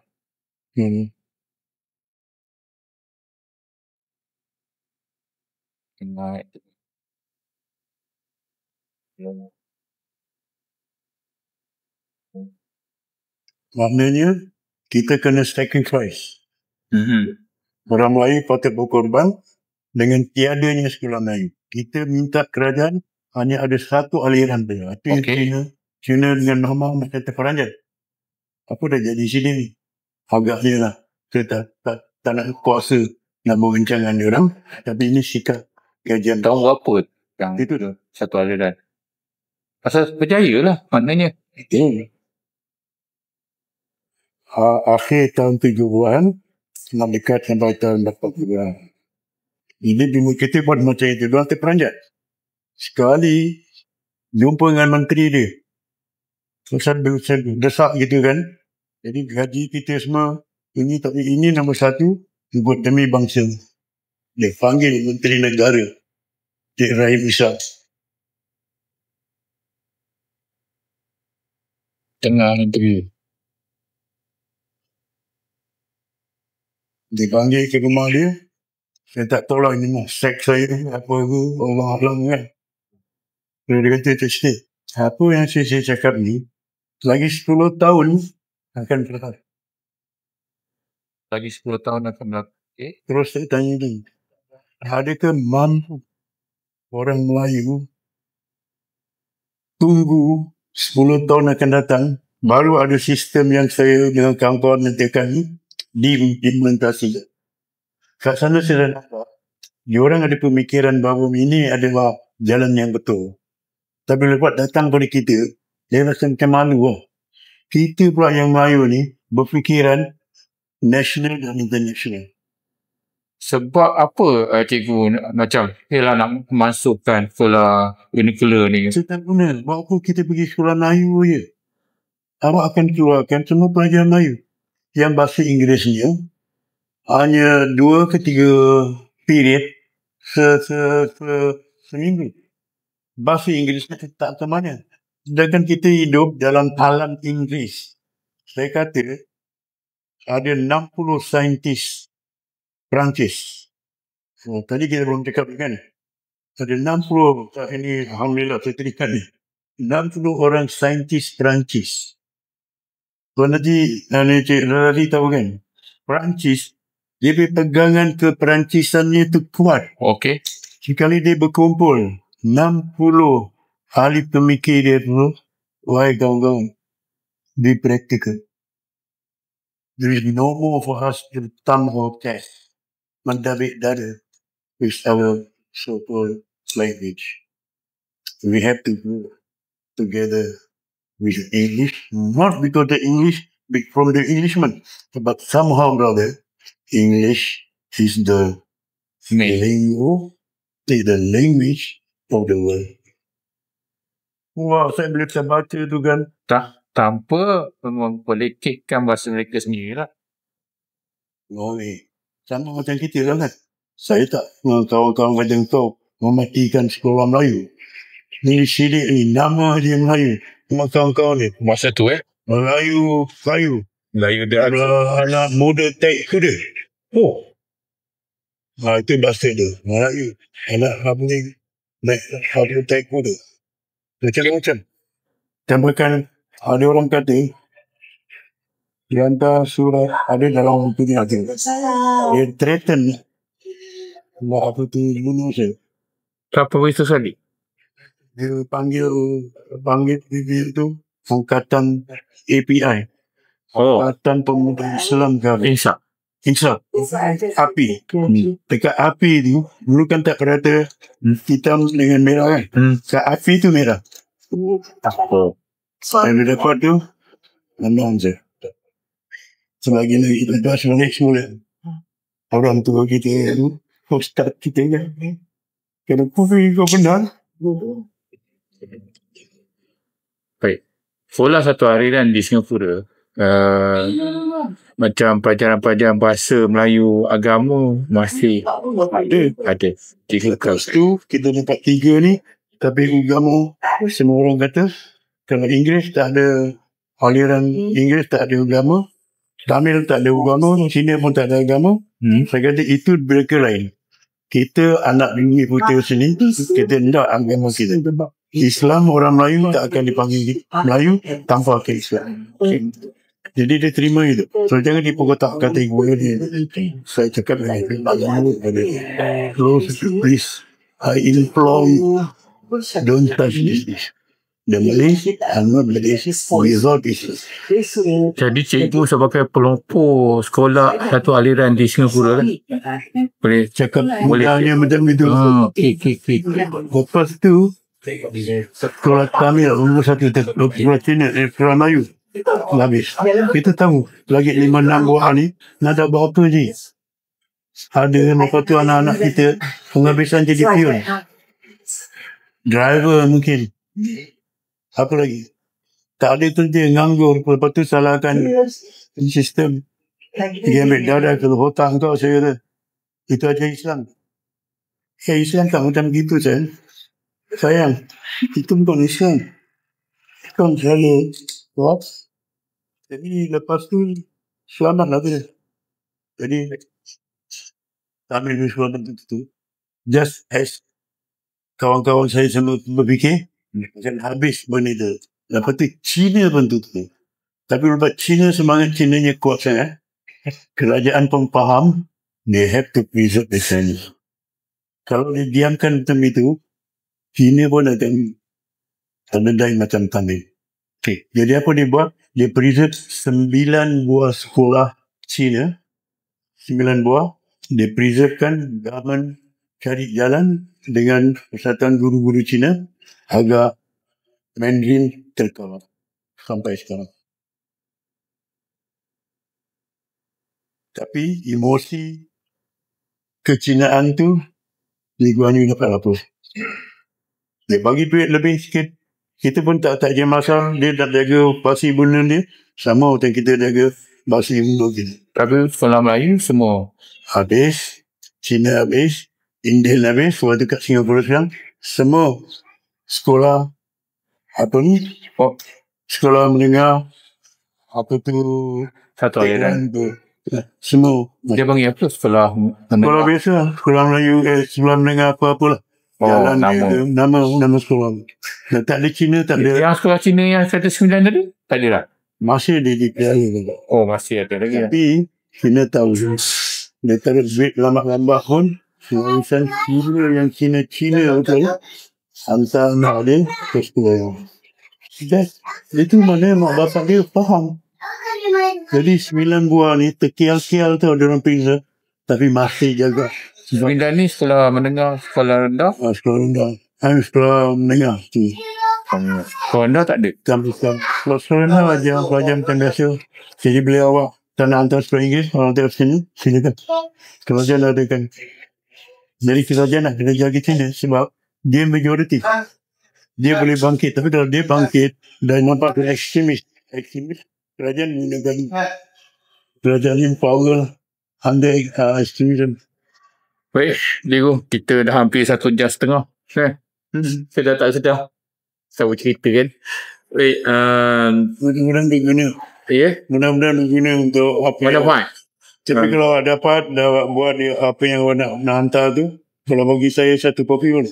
S2: maknanya kita kena sacrifice. Orang Melayu patut berkorban dengan tiadanya sekolah Melayu. Kita minta kerajaan hanya ada satu aliran saja. Itu China dengan nama macam terperanjat. Apa dah jadi sini ni? Agaknya lah. Kita tak nak kuasa nak berbincang dengan orang. Tapi ini sikap kajian.
S1: Tahun berapa yang itu tu? Satu aliran. Pasal berjaya lah maknanya.
S2: Akhir tahun 70-an nak dekat sampai tahun 80-an. Ini kita buat macam itu. Diorang terperanjat. Sekali jumpa dengan menteri dia. Saya desak gitu kan. Jadi gaji kita semua ini nombor 1 buat demi bangsa. Dia panggil menteri negara Cik Rahim Ishak.
S1: Tengah negeri.
S2: Dia panggil ke rumah dia. Saya tak tahu lah ini seks saya apa ke. Allah Alam kan. Dia kata Cik, apa yang saya cakap ni lagi 10 tahun akan berlaku.
S1: Lagi 10 tahun akan berlaku.
S2: Terus saya tanya dia, adakah mampu orang Melayu tunggu 10 tahun akan datang baru ada sistem yang saya dengan kawan-kawan nantikan diimplementasi. Kat sana saya nampak diorang ada pemikiran bahawa ini adalah jalan yang betul. Tapi lepas datang pada kita, dia rasa macam malu. Kita pula yang Melayu ni berfikiran national dan international.
S1: Sebab apa cikgu macam ialah nak masukkan sekolah vernacular ni?
S2: Saya tak guna. Waktu kita pergi sekolah Melayu je, awak akan keluarkan semua pelajar Melayu. Yang bahasa Inggerisnya hanya 2 ke 3 period seminggu. Bahasa Inggerisnya tak ke mana. Sedangkan kita hidup dalam alam Inggeris. Saya kata ada 60 saintis Perancis. Tadi kita belum cakap kan. Ada 60, ini Alhamdulillah saya terikat ni. 60 orang saintis Perancis. Tuan Haji, Cik Razali tahu kan? Perancis Dia punya pegangan ke Perantisannya tu kuat.
S1: Okey.
S2: Sekali dia berkumpul 60 ahli pemikir dia tu, wahai kawan-kawan, be practical. There is no more for us to thumb or test, mendabik dada with our so-called language. We have to go together with English, not because the English from the Englishman, but somehow or other, English is the language of the world. Wah, saya boleh baca tu kan.
S1: Tanpa mempolitikkan bahasa mereka sendiri lah.
S2: Oh, sama macam kita lah kan. Saya tak kawan-kawan macam kau mematikan sekolah Melayu. Ni sidik ni, nama dia Melayu. Cuma kawan-kawan ni.
S1: Masa tu
S2: Melayu dia anak muda tak kuda. Oh. Itu bahasa dia. Melayu. Anak apa ni? Apa tak kuda. Macam-macam. Tambahkan, ada orang kata, di antara surat ada dalam buku ni ada. Dia threaten. Apa tu bunuh saya.
S1: Apa itu sekali?
S2: Dia panggil dia tu Angkatan API. Angkatan Pemuda Islam kali. Insya. Api. Dekat api tu, dulu kan tak kata hitam dengan merah kan. Dekat api tu merah. Saya dapat tu, menang je. Selagi lagi lepas balik semula. Orang tua kita tu, ustaz kita kan. Kena kuih kau benar.
S1: Baik. Sekolah satu harian di Singapura, macam pelajaran-pelajaran bahasa Melayu agama masih ada.
S2: Lepas tu, kita dapat 3 ni, tapi agama, semua orang kata, kalau Inggeris tak ada aliran Inggeris tak ada agama, Tamil tak ada agama, Cina pun tak ada agama. Saya kata itu mereka lain. Kita anak bini putih sini, kita nak agama kita. Islam, orang Melayu tak akan dipanggil Melayu tanpa ke Islam. Jadi dia terima itu. So jangan dipogotak kategori dia. Saya cakap please, I implore you, don't touch this. The Malays are not Malays without Islam.
S1: Jadi cikgu sebagai pelopor sekolah satu aliran di Singapura kan? Boleh
S2: cakap mudahnya macam itu. Lepas tu sekolah Tamil umur satu sekolah Cina, sekolah Melayu habis. Kita tahu lagi 5-6 buah ni nak ada berapa je. Ada lepas tu anak-anak kita penghabisan jadi pion, driver mungkin. Apa lagi? Tak ada kerja, nganggur. Lepas tu salahkan sistem. Dia ambil darah ke hutang kau, saya kata. Itu aja Islam. Islam tak macam gitu, sayang. Itu bukan Islam. Kan selalu. Jadi lepas tu, selamat lah dia. Jadi, kami selamat itu. Just as kawan-kawan saya semua berfikir, macam habis benda tu. Lepas tu Cina pun tutup. Tapi lepas Cina, semangat Cinanya kuat sangat. Kerajaan pun faham, they have to preserve the Chinese. Kalau dia diamkan macam itu, Cina pun akan terdedai macam kami. Okay. Jadi apa dia buat? Dia preserve 9 buah sekolah Cina. 9 buah. Dia preservekan, government cari jalan dengan Persatuan Guru-Guru Cina agar Mandarin terkawal sampai sekarang. Tapi emosi kecinaan tu Lee Kuan Yew dapat apa? Dia bagi duit lebih sikit. Kita pun tak ada masalah. Dia tak jaga bahasa ibu dia. Sama macam kita jaga bahasa ibu kita.
S1: Tapi sekolah Melayu semua
S2: habis. Cina habis. Indian habis. Waktu kat Singapura sekarang. Semua sekolah apa ni? Sekolah menengah apa tu?
S1: Satu aliran.
S2: Semua.
S1: Dia panggil apa? Sekolah
S2: biasa. Sekolah Melayu, sekolah menengah apa-apalah. Jalan nama sekolah. Tak ada Cina, tak ada.
S1: Yang sekolah Cina yang 109 tadi? Tak ada lah.
S2: Masih dia dipelihara.
S1: Masih ada lagi.
S2: Tapi Cina tahu Dia taruh duit lambat-lambat pun. Urusan Cina yang Cina-Cina betul. Hantar anak dia ke sekolah. Dan itu mana mak bapak dia faham. Jadi 9 buah ni terkial-kial tau dia orang periksa. Tapi masih jaga.
S1: Sembilan ni sekolah menengah, sekolah rendah.
S2: Sekolah rendah. Sekolah menengah tu.
S1: Sekolah rendah tak ada.
S2: Kalau sekolah rendah pelajar macam biasa. Jadi bila awak tak nak hantar RM10, orang tengok sini, silakan. Kerajaan adakan. Jadi kerajaan nak kena jaga China sebab dia majoriti. Dia boleh bangkit. Tapi kalau dia bangkit dan nampak tu ekstremis, kerajaan yang power under extremism.
S1: Baik, Liru, kita dah hampir 1 jam setengah. Saya dah tak sedar. Saya cerita kan. Baik,
S2: mudah-mudahan berguna. Mudah-mudahan berguna untuk apa yang tapi kalau dapat buat apa yang awak nak hantar tu, kalau bagi saya 1 kopi pun.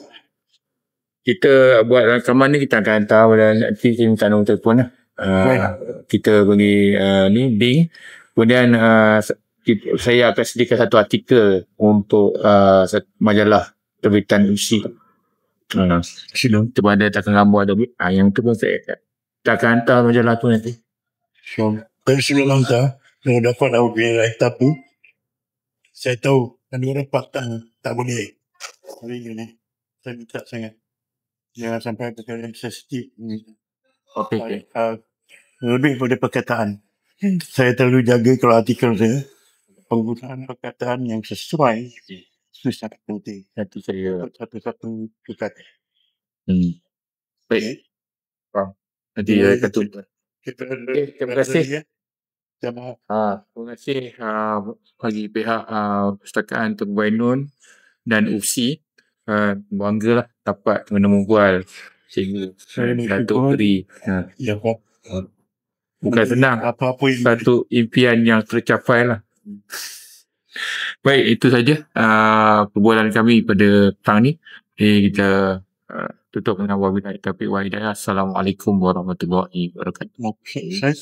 S1: Kita buat rakaman ni, kita akan hantar dan nanti kita minta nombor telefon lah. Kita bagi ni link. Kemudian saya akan sediakan 1 artikel untuk majalah terbitan UC. Kita ada takkan gambar ada yang tu pun saya akan hantar majalah tu nanti.
S2: Tapi sebelum hantar, kalau dapat awak punya write-up tu, saya tahu ada orang part-time tak boleh. Hari ni saya minta sangat. Jangan sampai perkara sensitif.
S1: Okay.
S2: Lebih pada perkataan. Saya terlalu jaga kalau artikel saya. Penggunaan perkataan yang sesuai. Itu sangat penting. Satu-satu perkataan.
S1: Baik. Nanti saya akan tulis. Terima kasih. Terima kasih bagi pihak Perpustakaan Tengku Bainun dan UFSI. Banggalah dapat menemu sehingga Datuk Tri. Bukan senang. Satu impian yang tercapai lah. Baik, itu saja perbualan kami pada petang ni. Kita tutup dengan wabillahi taufiq wal hidayah. Assalamualaikum warahmatullahi wabarakatuh.
S2: Saya